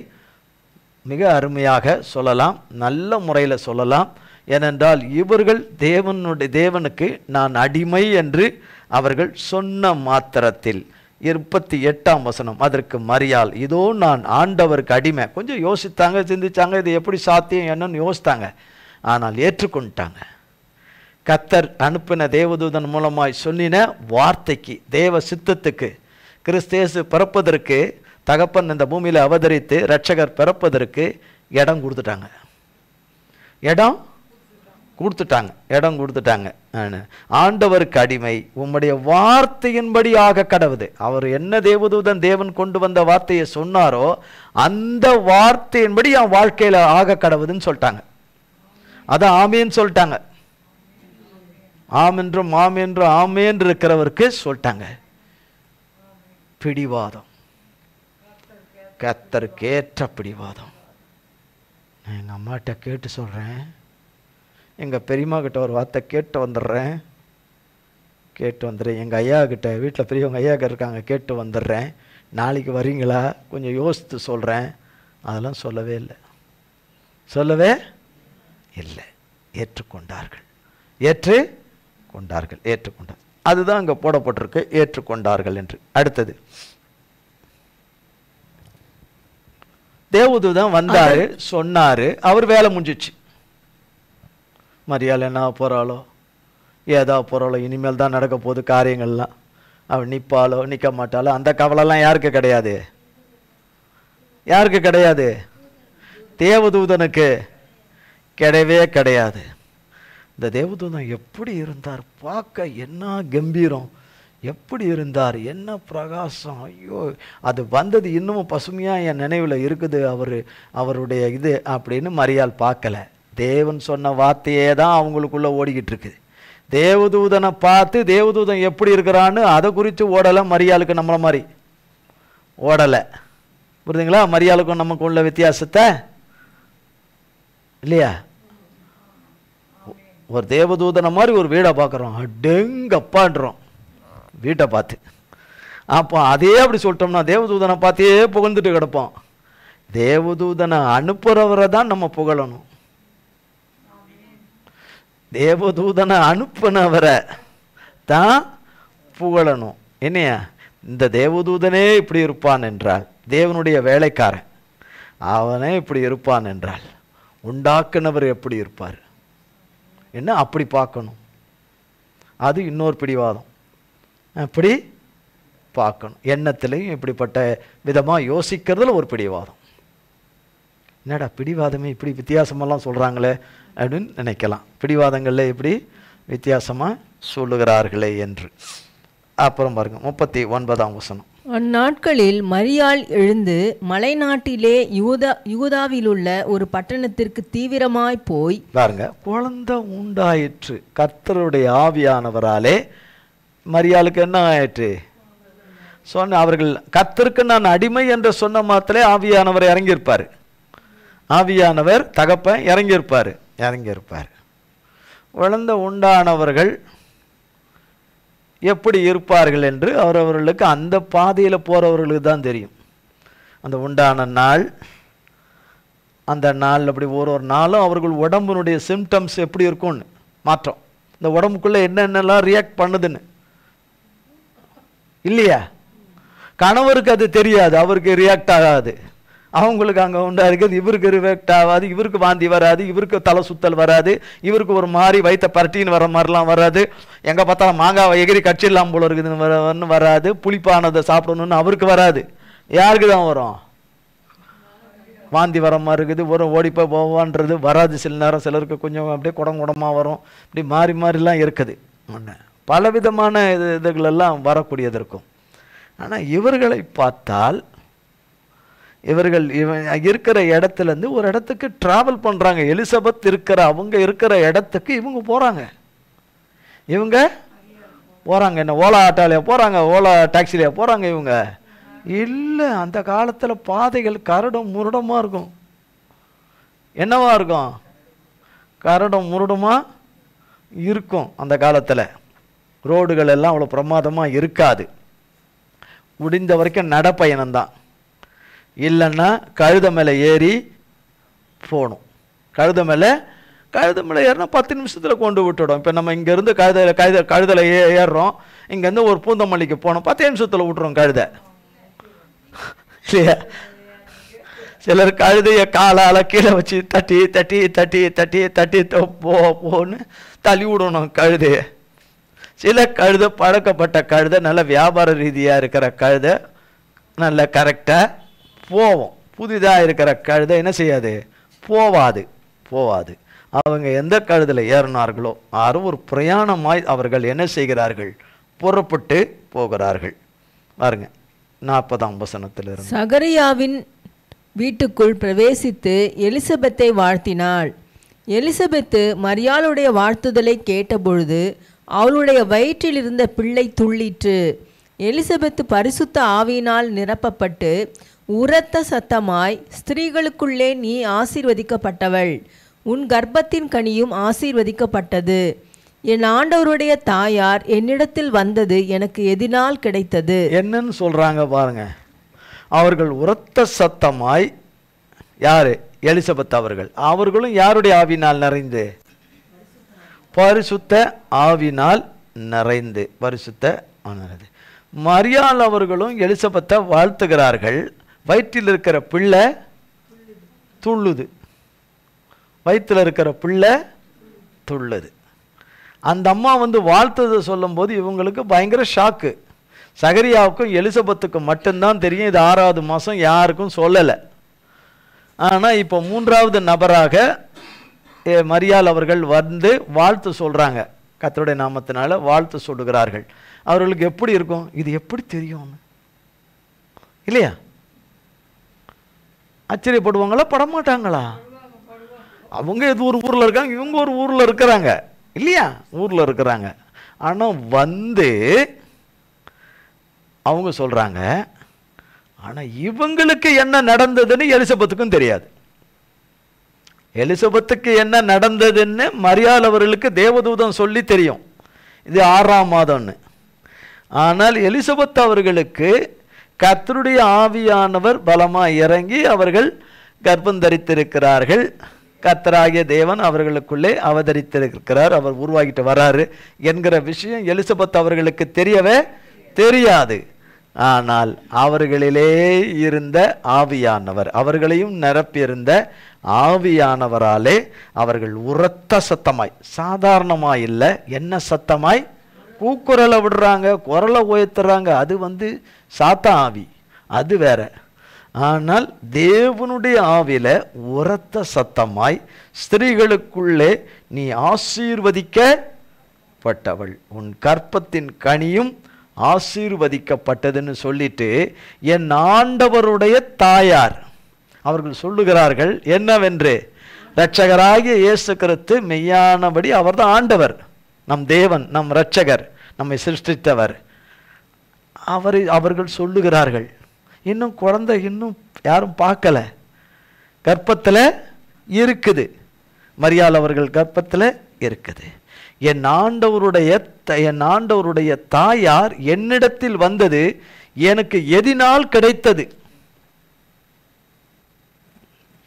மிக அருமையாக சொல்லலாம், நல்ல முறையில் சொல்லலாம். ஏனென்றால் இவர்கள் தேவனுக்கு நான் அடிமை என்று அவர்கள் சொன்ன மாத்திரத்தில் 38ஆம் வசனம், அதற்கு மரியாள், இதோ நான் ஆண்டவருக்கு அடிமை. கொஞ்சம் யோசித்தாங்க, சிந்திச்சாங்க, இது எப்படி சாத்தியம் என்னன்னு யோசித்தாங்க. ஆனால் ஏற்றுக்கொண்டாங்க. கர்த்தர் அனுப்பின தேவதூதன் மூலமாய் சொன்னின வார்த்தைக்கு, தேவ சித்தத்துக்கு, கிறிஸ்தேசு பிறப்பதற்கு, தகப்பன் இந்த பூமியில் அவதரித்து இரட்சகர் பிறப்பதற்கு இடம் கொடுத்துட்டாங்க. ஆண்டவருக்கு அடிமை, உம்முடைய வார்த்தையின்படி ஆக கடவுது. அவர் என்ன தேவதூதன் தேவன் கொண்டு வந்த வார்த்தையை சொன்னாரோ அந்த வார்த்தையின்படி என் வாழ்க்கையில் ஆக கடவுதுன்னு சொல்லிட்டாங்க. அதான் ஆமேன்னு சொல்லிட்டாங்க. ஆமென்றும் ஆமென்றும் ஆமேன் இருக்கிறவருக்கு சொல்லிட்டாங்க. பிடிவாதம், கர்த்தருக்கேற்ற பிடிவாதம். நான் எங்கள் அம்மாட்ட கேட்டு சொல்கிறேன், எங்கள் பெரியம்மா கிட்ட ஒரு வார்த்தை கேட்டு வந்துடுறேன், கேட்டு வந்துடுறேன், எங்கள் ஐயா கிட்ட, வீட்டில் பெரியவங்க ஐயா இருக்காங்க, கேட்டு வந்துடுறேன், நாளைக்கு வரீங்களா, கொஞ்சம் யோசித்து சொல்கிறேன். அதெல்லாம் சொல்லவே இல்லை, சொல்லவே இல்லை. ஏற்றுக்கொண்டார்கள், ஏற்றுக்கொண்டார்கள். அதுதான் அங்கே போடப்பட்டிருக்கு, ஏற்றுக்கொண்டார்கள் என்று. அடுத்தது, தேவதூதன் வந்தாரு, சொன்னாரு, அவர் வேலை முடிஞ்சிச்சு. மரியாள் என்ன போகிறாளோ, ஏதா போகிறாளோ, இனிமேல் தான் நடக்க போகுது காரியங்கள்லாம், அவள் நிற்பாளோ நிற்க மாட்டாளோ, அந்த கவலைலாம் யாருக்கு கிடையாது, யாருக்கு கிடையாது, தேவதூதனுக்கு கிடையவே கிடையாது. இந்த தேவதூதன் எப்படி இருந்தார், பார்க்க என்ன கம்பீரம், எப்படி இருந்தார், என்ன பிரகாசம். ஐயோ, அது வந்தது இன்னமும் பசுமையாக என் நினைவில் இருக்குது, அவருடைய இது அப்படின்னு மரியாள் பார்க்கல. தேவன் சொன்ன வார்த்தையே தான் அவங்களுக்குள்ளே ஓடிக்கிட்டு இருக்குது. தேவதூதனை பார்த்து தேவதூதன் எப்படி இருக்கிறான்னு அதை குறித்து ஓடலை. மரியாளுக்கு நம்மளை மாதிரி ஓடலை. புரியுதுங்களா? மரியாளுக்கும் நமக்கு உள்ள வித்தியாசத்தை இல்லையா? ஒரு தேவதூதனை மாதிரி ஒரு வீடை பார்க்குறோம், அடேங்கப்பான்றோம் வீட்டை பார்த்து. அப்போ அதே அப்படி சொல்லிட்டோம்னா தேவதூதனை பார்த்தே புகழ்ந்துட்டு கிடப்போம். தேவதூதனை அனுப்புகிறவரை தான் நம்ம புகழணும். தேவதூதனை அனுப்புனவரை தான் புகழணும். என்னையா, இந்த தேவதூதனே இப்படி இருப்பான் என்றால், தேவனுடைய வேலைக்காரன் அவனே இப்படி இருப்பான் என்றால், உண்டாக்குனவர் எப்படி இருப்பார் என்ன, அப்படி பார்க்கணும். அது இன்னொரு பிடிவாதம். அப்படி பார்க்கணும். எண்ணத்துலையும் இப்படிப்பட்ட விதமாக யோசிக்கிறதுல ஒரு பிடிவாதம். என்னடா பிடிவாதமே இப்படி வித்தியாசமெல்லாம் சொல்கிறாங்களே அப்படின்னு நினைக்கலாம். பிடிவாதங்களில் இப்படி வித்தியாசமாக சொல்லுகிறார்களே என்று. அப்புறம் பாருங்க 39ஆம் வசனம். அந்நாட்களில் மரியாள் எழுந்து மலைநாட்டிலே யூதாவிலுள்ள ஒரு பட்டணத்திற்கு தீவிரமாய் போய், பாருங்க, குழந்தை உண்டாயிற்று கர்த்தருடைய ஆவியானவராலே. மரியாளுக்கு என்ன ஆயிற்று சொன்ன, அவர்கள் கர்த்தருக்கு நான் அடிமை என்று சொன்ன மாத்திலே ஆவியானவர் இறங்கியிருப்பார். ஆவியானவர் தகப்பன் இறங்கியிருப்பார். குழந்தை உண்டானவர்கள் எப்படி இருப்பார்கள் என்று அவரவர்களுக்கு அந்த பாதையில் போகிறவர்களுக்கு தான் தெரியும். அந்த உண்டான நாள், அந்த நாள் அப்படி ஒரு நாளும் அவர்கள் உடம்பினுடைய சிம்டம்ஸ் எப்படி இருக்கும்னு மாற்றம், இந்த உடம்புக்குள்ளே என்னென்னலாம் ரியாக்ட் பண்ணுதுன்னு இல்லையா? கணவருக்கு அது தெரியாது, அவருக்கு ரியாக்ட் ஆகாது. அவங்களுக்கு அங்கே உண்டா இருக்குது, இவருக்கு ரியாக்ட் ஆகாது, இவருக்கு வாந்தி வராது, இவருக்கு தலை சுத்தல் வராது, இவருக்கு ஒரு மாதிரி வைத்த பரட்டின்னு வர மாதிரிலாம் வராது, எங்கே பார்த்தாலும் மாங்காவை எகிரி கட்சியெல்லாம் போல இருக்குதுன்னு வராது, புளிப்பானதை சாப்பிடணுன்னு அவருக்கு வராது. யாருக்கு தான் வரும்? வாந்தி வர மாதிரி இருக்குது, ஒரு ஓடிப்போய் போவான்றது வராது. சில நேரம் சிலருக்கு கொஞ்சம் அப்படியே குடமாக வரும். இப்படி மாறி மாறிலாம் இருக்குது. பலவிதமான இதுகளெல்லாம் வரக்கூடியது இருக்கும். ஆனால் இவர்களை பார்த்தால், இவர்கள் இருக்கிற இடத்துலேருந்து ஒரு இடத்துக்கு ட்ராவல் பண்ணுறாங்க. எலிசபெத் அவங்க இருக்கிற இடத்துக்கு இவங்க போகிறாங்க. என்ன ஓலா ஆட்டாலையா போகிறாங்க, ஓலா டாக்ஸிலையா போகிறாங்க? இவங்க இல்லை. அந்த காலத்தில் பாதைகள் கரடும் முரடமாக இருக்கும். என்னவா இருக்கும்? கரடும் முரடுமாக இருக்கும். அந்த காலத்தில் ரோடுகள் எல்லாம் அவ்வளோ பிரமாதமாக இருக்காது. முடிந்த வரைக்கும் நடப்பயணம்தான். இல்லைன்னா கழுத மேலே ஏறி போகணும். கழுத மேலே ஏறினா 10 நிமிஷத்தில் கொண்டு விட்டுடும். இப்போ நம்ம இங்கேருந்து கழுதலை ஏறுறோம், இங்கேருந்து ஒரு பூந்தமல்லிக்கு போனோம், 10 நிமிஷத்தில் விட்டுறோம் கழுதை இல்லையா? சிலர் கழுதையை காலால் கீழே வச்சு தட்டி தட்டி தட்டி தட்டி தட்டி போன்னு தள்ளி விடணும் கழுதையை. சில கழுதை பழக்கப்பட்ட கழுதை, நல்ல வியாபார ரீதியாக இருக்கிற கழுதை நல்ல கரெக்டாக போவோம். புதிதாக இருக்கிற கழுதை என்ன செய்யாது? போவாது. அவங்க எந்த கழுதில் ஏறினார்களோ ஒரு பிரயாணமாய் அவர்கள் என்ன செய்கிறார்கள்? புறப்பட்டு போகிறார்கள். பாருங்க 40ஆம் வசனத்திலிருந்து. சகரியாவின் வீட்டுக்குள் பிரவேசித்து எலிசபெத்தை வாழ்த்தினாள். எலிசபெத்து மரியாளுடைய வாழ்த்துதலை கேட்டபொழுது அவளுடைய வயிற்றில் இருந்த பிள்ளை துள்ளிற்று. எலிசபெத்து பரிசுத்த ஆவியினால் நிரப்பப்பட்டு உரத்த சத்தமாய், ஸ்திரீகளுக்குள்ளே நீ ஆசீர்வதிக்கப்பட்டவள், உன் கர்ப்பத்தின் கனியும் ஆசீர்வதிக்கப்பட்டது. என் ஆண்டவருடைய தாயார் என்னிடத்தில் வந்தது எனக்கு எதினால் கிடைத்தது. என்னன்னு சொல்றாங்க பாருங்க. அவர்கள் உரத்த சத்தமாய், யாரு? எலிசபெத் அவர்களும் யாருடைய ஆவினால் நிறைந்து? பரிசுத்த ஆவினால் நிறைந்து. பரிசுத்த ஆனது. மரியாள் அவர்களும் எலிசபெத்தை வாழ்த்துகிறார்கள். வயிற்றில் இருக்கிற பிள்ளை துள்ளுது. வயிற்றில் இருக்கிற பிள்ளை துள்ளுது. அந்த அம்மா வாழ்த்ததை சொல்லும் போது இவங்களுக்கு பயங்கர ஷாக்கு. சகரியாவுக்கும் எலிசபெத்துக்கும் மட்டும்தான் தெரியும். இது 6வது மாதம், யாருக்கும் சொல்லலை. ஆனால் இப்போ 3வது நபராக மரியாள் அவர்கள் வாழ்த்து சொல்கிறாங்க. கர்த்தருடைய நாமத்தினால வாழ்த்து சொல்லுகிறார்கள். அவர்களுக்கு எப்படி இருக்கும்? இது எப்படி தெரியும் இல்லையா? ஆச்சரியப்படுவாங்களா, படமாட்டாங்களா? அவங்க இது ஒரு ஊரில் இருக்காங்க, இவங்க ஒரு ஊரில் இருக்கிறாங்க இல்லையா? ஊரில் இருக்கிறாங்க. ஆனால் அவங்க சொல்கிறாங்க, ஆனால் இவங்களுக்கு என்ன நடந்ததுன்னு எலிசபெத்துக்கும் தெரியாது. எலிசபெத்துக்கு என்ன நடந்ததுன்னு மரியாள் அவர்களுக்கு தேவதூதன் சொல்லி தெரியும், இது 6ஆம் மாதம்னு. ஆனால் எலிசபெத் அவர்களுக்கு கர்த்தருடைய ஆவியானவர் பலமாக இறங்கி அவர்கள் கர்ப்பம் தரித்திருக்கிறார்கள். கர்த்தராகிய தேவன் அவர்களுக்குள்ளே அவதரித்திருக்கிறார், அவர் உருவாகிட்டு வராரு என்கிற விஷயம் எலிசபெத் அவர்களுக்கு தெரியவே தெரியாது. ஆனால் அவர்களிலே இருந்த ஆவியானவர், அவர்களையும் நிரப்பியிருந்த ஆவியானவராலே அவர்கள் உரத்த சத்தமாய், சாதாரணமாய் இல்லை, என்ன சத்தமாய் கூக்குரலை விடுறாங்க, குரலை உயர்த்துறாங்க. அது சாத்தா ஆவி, அது வேற. ஆனால் தேவனுடைய ஆவியில உரத்த சத்தமாய், ஸ்திரீகளுக்குள்ளே நீ ஆசீர்வதிக்கப்பட்டவள், உன் கற்பத்தின் கனியும் ஆசீர்வதிக்கப்பட்டதுன்னு சொல்லிட்டு, என் ஆண்டவருடைய தாயார் அவர்கள் சொல்லுகிறார்கள் என்னவென்று, இரட்சகராகிய இயேசு கிறிஸ்து மெய்யானபடி அவர்தான் ஆண்டவர், நம் தேவன், நம் இரட்சகர், நம்மை சிருஷ்டித்தவர். அவர்கள் சொல்லுகிறார்கள், இன்னும் குழந்தை இன்னும் யாரும் பார்க்கல, கர்ப்பத்தில் இருக்குது, மரியாள் அவர்கள் கர்ப்பத்தில் இருக்குது. என் ஆண்டவருடைய தாயார் என்னிடத்தில் வந்தது எனக்கு எதினால் கிடைத்தது.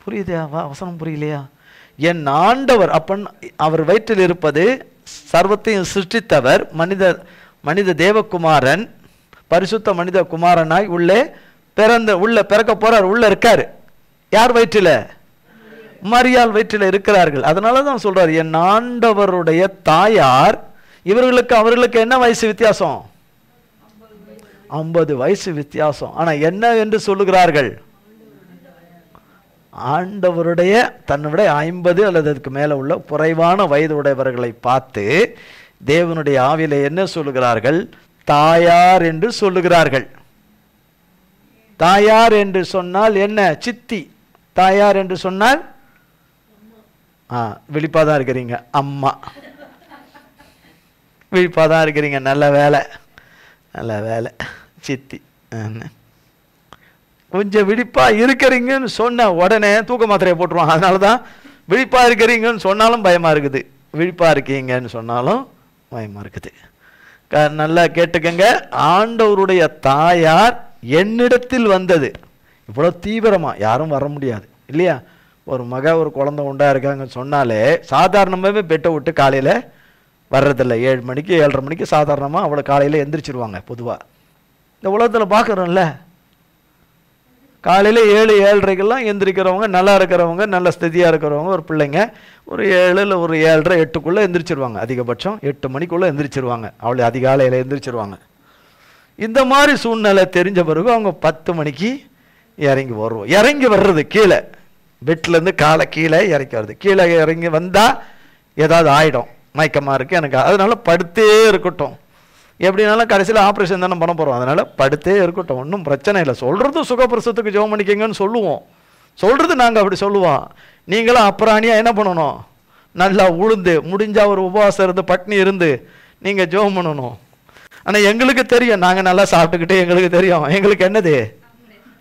புரியுதா? வசனம் புரியலையா? என் ஆண்டவர், அப்பன் அவர் வயிற்றில் இருப்பது சர்வத்தையும் சிருஷ்டித்தவர், மனித தேவகுமாரன், பரிசுத்த மனித குமாரனாய் உள்ளே பிறக்க போறார், உள்ள இருக்காரு. யார் வயிற்றில்? மரியாள் வயிற்றில் இருக்கிறார்கள். அதனால தான் சொல்றார், என் ஆண்டவருடைய தாயார். அவர்களுக்கு என்ன வயசு வித்தியாசம்? 50 வயசு வித்தியாசம். ஆனா என்ன என்று சொல்லுகிறார்கள்? ஆண்டவருடைய தன்னை 50 அல்லது அதுக்கு மேல உள்ள குறைவான வயது உடையவர்களை பார்த்து தேவனுடைய ஆவியில என்ன சொல்லுகிறார்கள்? தாயார் என்று சொல்லுகிறார்கள். தாயார் என்று சொன்னால் என்ன? சித்தி. தாயார் என்று சொன்னால் விழிப்பாதான் இருக்கிறீங்க, அம்மா விழிப்பாதான் இருக்கிறீங்க. நல்ல வேலை, நல்ல வேலை. சித்தி கொஞ்சம் விழிப்பா இருக்கிறீங்கன்னு சொன்ன உடனே தூக்க மாத்திரையை போட்டுருவாங்க. அதனாலதான் விழிப்பா இருக்கிறீங்கன்னு சொன்னாலும் பயமா இருக்குது, விழிப்பா இருக்கீங்கன்னு சொன்னாலும் பயமா இருக்குது. நல்லா கேட்டுக்கங்க, ஆண்டவருடைய தாயார் என்னிடத்தில் வந்தது. இவ்வளவு தீவிரமா யாரும் வர முடியாது இல்லையா? ஒரு ஒரு குழந்தை உண்டா இருக்காங்கன்னு சொன்னாலே சாதாரணமாகவே பெட்டை விட்டு காலையில வர்றதில்லை. 7 மணிக்கு 7:30 மணிக்கு சாதாரணமா அவ்வளோ காலையில எந்திரிச்சிருவாங்க. பொதுவா இந்த உலகத்துல பார்க்குறோம்ல, காலையில 7, 7:30க்கெல்லாம் எந்திரிக்கிறவங்க, நல்லா இருக்கிறவங்க, நல்ல ஸ்திதியா இருக்கிறவங்க, ஒரு பிள்ளைங்க ஒரு 7 இல்லை ஒரு 7:30 8க்குள்ள எந்திரிச்சிருவாங்க. அதிகபட்சம் 8 மணிக்குள்ள எந்திரிச்சிருவாங்க. அவ்வளோ அதிகாலையில எந்திரிச்சிருவாங்க. இந்த மாதிரி சூழ்நிலை தெரிஞ்ச பிறகு அவங்க 10 மணிக்கு இறங்கி வர்றது, கீழே பெட்ல இருந்து காலை கீழே இறக்கி வருது. கீழே இறங்கி வந்தா ஏதாவது ஆயிடும், மயக்கமா இருக்கு எனக்கு, அதனால படுத்தே இருக்கட்டும். எப்படினாலும் கடைசியில் ஆப்ரேஷன் தானே பண்ண போறோம், அதனால படுத்தே இருக்கட்டும், ஒன்றும் பிரச்சனை இல்லை. சொல்றது சுகப்பிரசவத்துக்கு ஜெபம் பண்ணிக்கங்கன்னு சொல்லுவோம், சொல்றது நாங்கள் அப்படி சொல்லுவோம். நீங்களும் அப்புறாணியா என்ன பண்ணணும்? நல்லா உளுந்து முடிஞ்சா ஒரு உபவாசம் இருந்து பட்னி இருந்து நீங்க ஜெபம் பண்ணணும். ஆனா எங்களுக்கு தெரியும், நாங்க நல்லா சாப்பிட்டுக்கிட்டே, எங்களுக்கு தெரியும் எங்களுக்கு என்னது.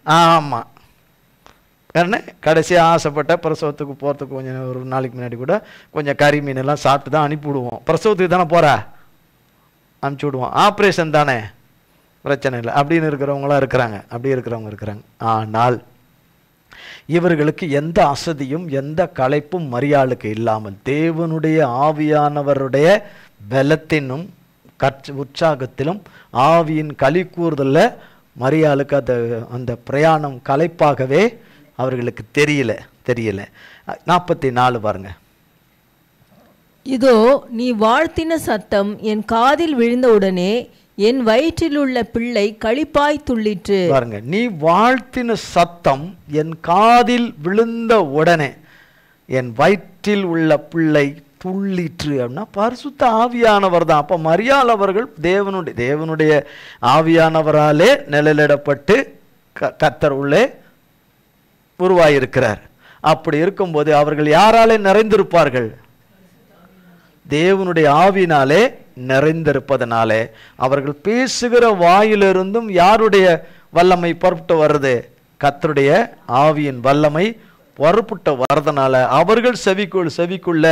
ஆமா, ஏன்னா கடைசியாக ஆசைப்பட்ட பிரசவத்துக்கு போகிறதுக்கு கொஞ்சம் ஒரு நாளைக்கு முன்னாடி கூட கொஞ்சம் கறி மீனெல்லாம் சாப்பிட்டு தான் அனுப்பிவிடுவோம். பிரசவத்துக்கு தானே போகிறா, அனுப்பிச்சி விடுவோம். ஆப்ரேஷன் தானே, பிரச்சனை இல்லை அப்படின்னு இருக்கிறவங்களாம் இருக்கிறாங்க, அப்படி இருக்கிறவங்க இருக்கிறாங்க. ஆனால் இவர்களுக்கு எந்த அசதியும் எந்த களைப்பும் மரியாளுக்கு இல்லாமல் தேவனுடைய ஆவியானவருடைய பலத்தினும் உற்சாகத்திலும் ஆவியின் களி கூறுதலில் மரியாளுக்கு அந்த பிரயாணம் களைப்பாகவே அவர்களுக்கு தெரியல. 44 பாருங்க. இதோ நீ வாழ்த்தின சத்தம் என் காதில் விழுந்தவுடனே என் வயிற்றில் உள்ள பிள்ளை களிப்பாய் துள்ளிற்று. பாருங்க, நீ வாழ்த்தின சத்தம் என் காதில் விழுந்த உடனே என் வயிற்றில் உள்ள பிள்ளை துள்ளிற்று. அப்படின்னா பரிசுத்த ஆவியானவர் தான். அப்ப மரியாள் அவர்கள் தேவனுடைய ஆவியானவராலே நிழலிடப்பட்டு கர்த்தர் உள்ளே உருவாயிருக்கிறார். அப்படி இருக்கும்போது அவர்கள் யாராலே நிறைந்திருப்பார்கள்? தேவனுடைய ஆவியினாலே நிறைந்திருப்பதனாலே அவர்கள் பேசுகிற வாயிலிருந்தும் யாருடைய வல்லமை புறப்பட்டு வருது? கர்த்தருடைய ஆவியின் வல்லமை புறப்பட்டு வர்றதுனால அவர்கள் செவிக்குள்ள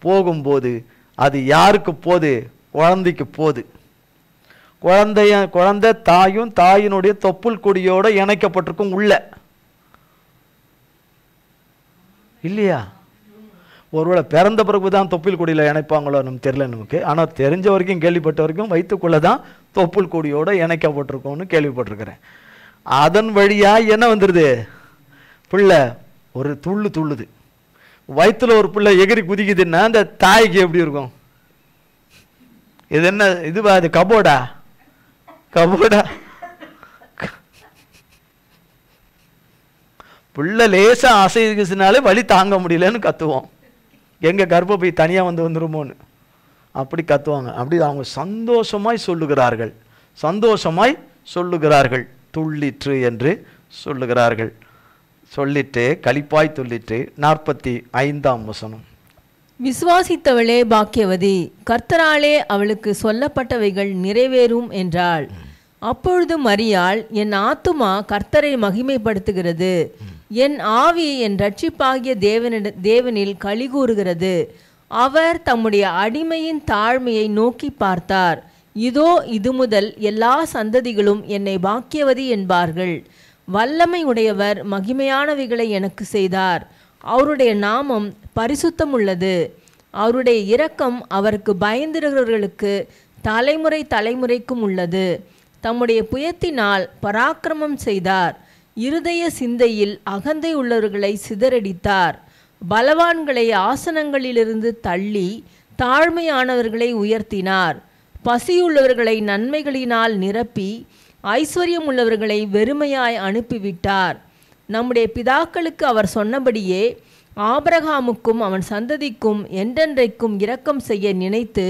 போகும்போது அது யாருக்கு போது? குழந்தைக்கு போது. குழந்தை தாயும் தாயினுடைய தொப்புள் கொடியோட இணைக்கப்பட்டிருக்கும் உள்ள, இல்லையா? ஒருவேளை பிறந்த பிறகு தான் தொப்புள் கொடியில் இணைப்பாங்களோ நம்ம தெரியல நமக்கு. ஆனால் தெரிஞ்ச வரைக்கும் கேள்விப்பட்ட வரைக்கும் வயிற்றுக்குள்ளே தான் தொப்புள் கொடியோடு இணைக்கப்பட்டிருக்கோம்னு கேள்விப்பட்டிருக்கிறேன். அதன் வழியாக என்ன வந்துடுது? பிள்ளை ஒரு துள்ளுது. வயிற்றுல ஒரு பிள்ளை எகிரி குதிக்குதுன்னா அந்த தாய்க்கு எப்படி இருக்கும்? இது என்ன இதுவா? அது கபோர்டா? பிள்ளை லேசா அசைக்குனாலே வலி தாங்க முடியலன்னு கத்துவோம். எங்க கர்ப்பப்பை தனியா வந்துருமோன்னு அப்படி கத்துவாங்க. அப்படி அவங்க சந்தோஷமாய் சொல்லுகிறார்கள். துள்ளிற்று என்று சொல்லுகிறார்கள். சொல்லிட்டு களிப்பாய் துள்ளிற்று. 45ஆம் வசனம். விசுவாசித்தவளே பாக்கியவதி, கர்த்தராலே அவளுக்கு சொல்லப்பட்டவைகள் நிறைவேறும் என்றாள். அப்பொழுது மரியாள், என் ஆத்துமா கர்த்தரை மகிமைப்படுத்துகிறது, என் ஆவி என் இரட்சிப்பாகிய தேவனில் களிகூறுகிறது. அவர் தம்முடைய அடிமையின் தாழ்மையை நோக்கி பார்த்தார். இதோ இது முதல் எல்லா சந்ததிகளும் என்னை பாக்கியவதி என்பார்கள். வல்லமை உடையவர் மகிமையானவைகளை எனக்கு செய்தார். அவருடைய நாமம் பரிசுத்தம் உள்ளது. அவருடைய இரக்கம் அவருக்கு பயந்திருக்கிறவர்களுக்கு தலைமுறை தலைமுறைக்கும் உள்ளது. தம்முடைய புயத்தினால் பராக்கிரமம் செய்தார். இருதய சிந்தையில் அகந்தை உள்ளவர்களை சிதறடித்தார். பலவான்களை ஆசனங்களிலிருந்து தள்ளி தாழ்மையானவர்களை உயர்த்தினார். பசியுள்ளவர்களை நன்மைகளினால் நிரப்பி ஐஸ்வர்யம் உள்ளவர்களை வெறுமையாய் அனுப்பிவிட்டார். நம்முடைய பிதாக்களுக்கு அவர் சொன்னபடியே ஆபிரகாமுக்கும் அவன் சந்ததிக்கும் என்றென்றைக்கும் இரக்கம் செய்ய நினைத்து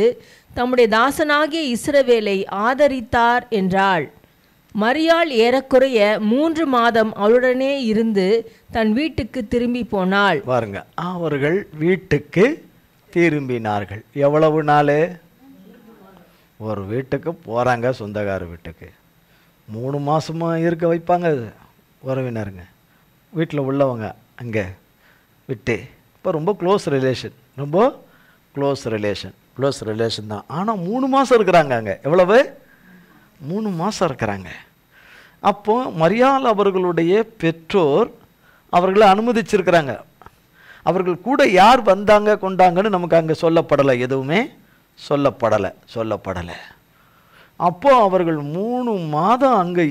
தம்முடைய தாசனாகிய இஸ்ரவேலை ஆதரித்தார் என்றாள். மரியாள் ஏறக்குறைய 3 மாதம் அவளுடனே இருந்து தன் வீட்டுக்கு திரும்பி போனாள். பாருங்க, அவர்கள் வீட்டுக்கு திரும்பினார்கள். எவ்வளவு நாள்? ஒரு வீட்டுக்கு போறாங்க, சொந்தக்கார வீட்டுக்கு. 3 மாசமா இருக்க வைப்பாங்க உறவினருங்க, வீட்டில் உள்ளவங்க அங்கே விட்டு. இப்போ ரொம்ப க்ளோஸ் ரிலேஷன் தான். ஆனால் 3 மாதம் இருக்கிறாங்க அங்கே. எவ்வளவு? 3 மாதம் இருக்கிறாங்க. அப்போ மரியாள் அவர்களுடைய பெற்றோர் அவர்களை அனுமதிச்சிருக்கிறாங்க. அவர்கள் கூட யார் வந்தாங்க கொண்டாங்கன்னு நமக்கு அங்கே சொல்லப்படலை, எதுவுமே சொல்லப்படலை. அப்போ அவர்கள் 3 மாதம் அங்கே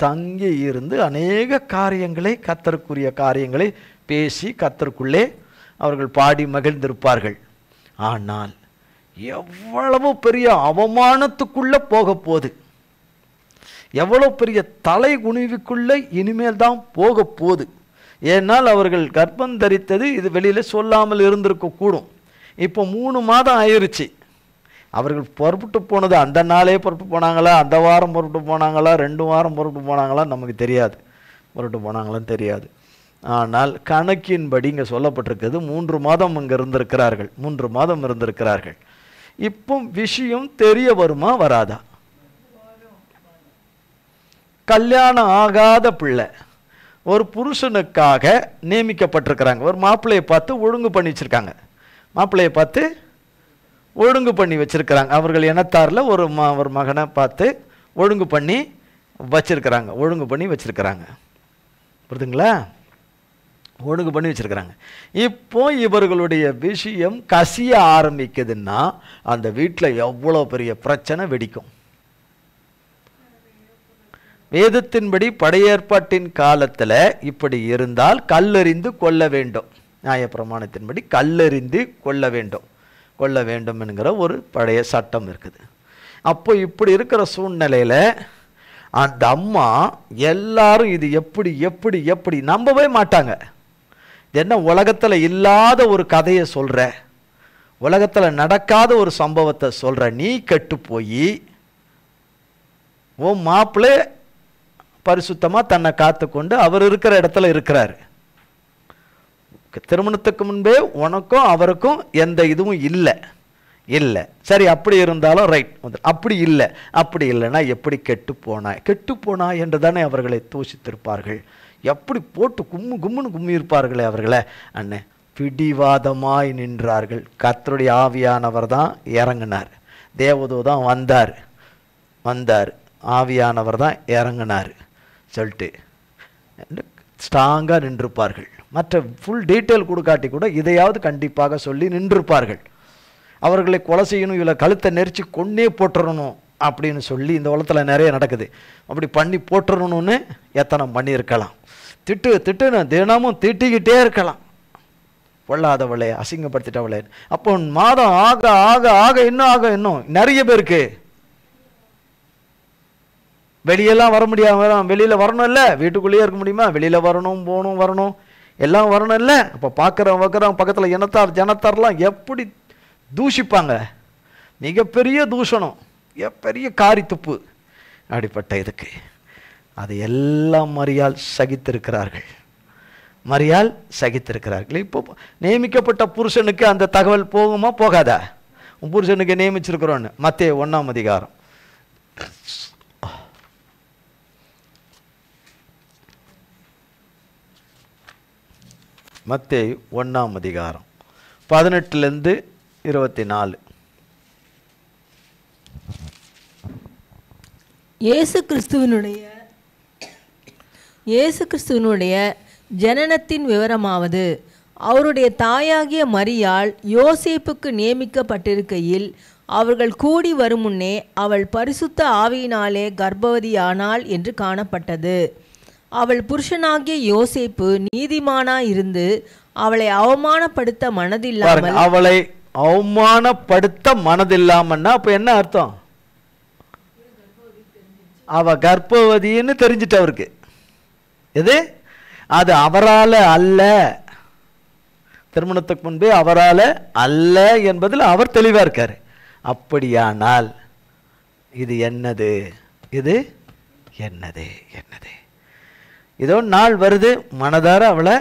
தங்கி இருந்து அநேக காரியங்களை, கர்த்தருக்குரிய காரியங்களை பேசி கர்த்தருக்குள்ளே அவர்கள் பாடி மகிழ்ந்திருப்பார்கள். ஆனால் எவ்வளவு பெரிய அவமானத்துக்குள்ள போக போகுது, எவ்வளவு பெரிய தலை குனிவுக்குள்ள இனிமேல் தான் போக போகுது. ஏன்னால் அவர்கள் கர்ப்பம் தரித்தது இது வெளியில சொல்லாமல் இருந்திருக்க கூடும். இப்போ 3 மாதம் ஆயிருச்சு. அவர்கள் புறப்பட்டு போனது அந்த நாளே புறப்பட்டு போனாங்களா, அந்த வாரம் புறப்பட்டு போனாங்களா, 2 வாரம் புறப்பட்டு போனாங்களா நமக்கு தெரியாது, புறப்பட்டு போனாங்களான்னு தெரியாது. ஆனால் கணக்கின்படி இங்கே சொல்லப்பட்டிருக்கிறது 3 மாதம் அங்கே இருந்திருக்கிறார்கள். 3 மாதம் இருந்திருக்கிறார்கள். இப்போ விஷயம் தெரிய வருமா வராதா? கல்யாணம் ஆகாத பிள்ளை, ஒரு புருஷனுக்காக நியமிக்கப்பட்டிருக்கிறாங்க. ஒரு மாப்பிள்ளையை பார்த்து ஒழுங்கு பண்ணி வச்சிருக்காங்க. மாப்பிள்ளையை பார்த்து ஒழுங்கு பண்ணி வச்சிருக்கிறாங்க. அவர்கள் இனத்தாரில் ஒரு மகனை பார்த்து ஒழுங்கு பண்ணி வச்சிருக்கிறாங்க. ஒழுங்கு பண்ணி வச்சிருக்கிறாங்க. புரியுதுங்களா? ஒழுங்கு பண்ணி வச்சிருக்கிறாங்க. இப்போ இவர்களுடைய விஷயம் கசிய ஆரம்பிக்குதுன்னா அந்த வீட்டில் எவ்வளோ பெரிய பிரச்சனை வெடிக்கும். வேதத்தின்படி பழைய ஏற்பாட்டின் காலத்தில் இப்படி இருந்தால் கல்லெறிந்து கொல்ல வேண்டும். நியாயப்பிரமாணத்தின்படி கல்லெறிந்து கொல்ல வேண்டும் என்கிற ஒரு பழைய சட்டம் இருக்குது. அப்போ இப்படி இருக்கிற சூழ்நிலையில் அந்த அம்மா எல்லாரும் இது எப்படி எப்படி எப்படி நம்பவே மாட்டாங்க. இது என்ன உலகத்தில் இல்லாத ஒரு கதையை சொல்கிற, உலகத்தில் நடக்காத ஒரு சம்பவத்தை சொல்கிற, நீ கெட்டு போய் உன் மாப்பிள்ளை பரிசுத்தமாக தன்னை காத்து கொண்டு அவர் இருக்கிற இடத்துல இருக்கிறார். திருமணத்துக்கு முன்பே உனக்கும் அவருக்கும் எந்த இதுவும் இல்லை. சரி, அப்படி இருந்தாலும் ரைட். அப்படி இல்லைன்னா எப்படி கெட்டு போனா என்று தானே அவர்களை தூஷித்திருப்பார்கள். எப்படி போட்டு கும்முன்னு கும்மியிருப்பார்களே அவர்களை. அண்ணே பிடிவாதமாய் நின்றார்கள். கர்த்தருடைய ஆவியானவர் தான் இறங்கினார். தேவதூதன் வந்தார், ஆவியானவர் தான் இறங்கினார் சொல்லிட்டு ஸ்ட்ராங்காக நின்றிருப்பார்கள். மற்ற ஃபுல் டீட்டெயில் கொடுக்காட்டி கூட இதையாவது கண்டிப்பாக சொல்லி நின்றிருப்பார்கள். அவர்களை கொலை செய்யணும், இவளை கழுத்தை நெரிச்சு கொன்னே போட்டுறணும் அப்படின்னு சொல்லி இந்த உலகத்தில் நிறைய நடக்குது. அப்படி பண்ணி போட்டுறணும்னு எத்தனை பண்ணியிருக்கலாம். திட்டுன்னு தினமும் திட்டிக்கிட்டே இருக்கலாம். பொல்லாதவளே, அசிங்கப்படுத்திட்டவளே. அப்போ மாதம் ஆக ஆக ஆக இன்னும் நிறைய பேருக்கு வெளியெல்லாம் வர முடியாம, வெளியில் வரணும் இல்லை, வீட்டுக்குள்ளேயே இருக்க முடியுமா? வெளியில் வரணும், போகணும், வரணும், எல்லாம் வரணும் இல்லை. அப்போ பார்க்குறவங்க பக்கத்தில் ஜனத்தார்லாம் எப்படி தூஷிப்பாங்க. மிகப்பெரிய தூஷணம், பெரிய காரி துப்பு. அப்படிப்பட்ட இதுக்கு அது எல்லாம் மரியாள் சகித்திருக்கிறார்கள். இப்போ நியமிக்கப்பட்ட புருஷனுக்கு அந்த தகவல் போகுமா போகாதா? புருஷனுக்கு நியமிச்சிருக்கிறோன்னு மத்தேயு 1ஆம் அதிகாரம். மத்தேயு 1ஆம் அதிகாரம் 18 24. இயேசு கிறிஸ்துவினுடைய ஜனனத்தின் விவரமாவது, அவருடைய தாயாகிய மரியாள் யோசேப்புக்கு நியமிக்கப்பட்டிருக்கையில் அவர்கள் கூடி வரும் முன்னே அவள் பரிசுத்த ஆவியினாலே கர்ப்பவதியானாள் என்று காணப்பட்டது. அவள் புருஷனாகிய யோசேப்பு நீதிமானாயிருந்து அவளை அவமானப்படுத்த மனதில்லாமன்னா அப்ப என்ன அர்த்தம்? அவ கர்ப்பவதின்னு தெரிஞ்சிட்டு அவருக்கு எது அது அவரால அல்ல, திருமணத்துக்கு முன்பே அவரால அல்ல என்பதில் அவர் தெளிவா இருக்காரு. அப்படியானால் இது என்னது? இதோ நாள் வருது, மனதார அவளை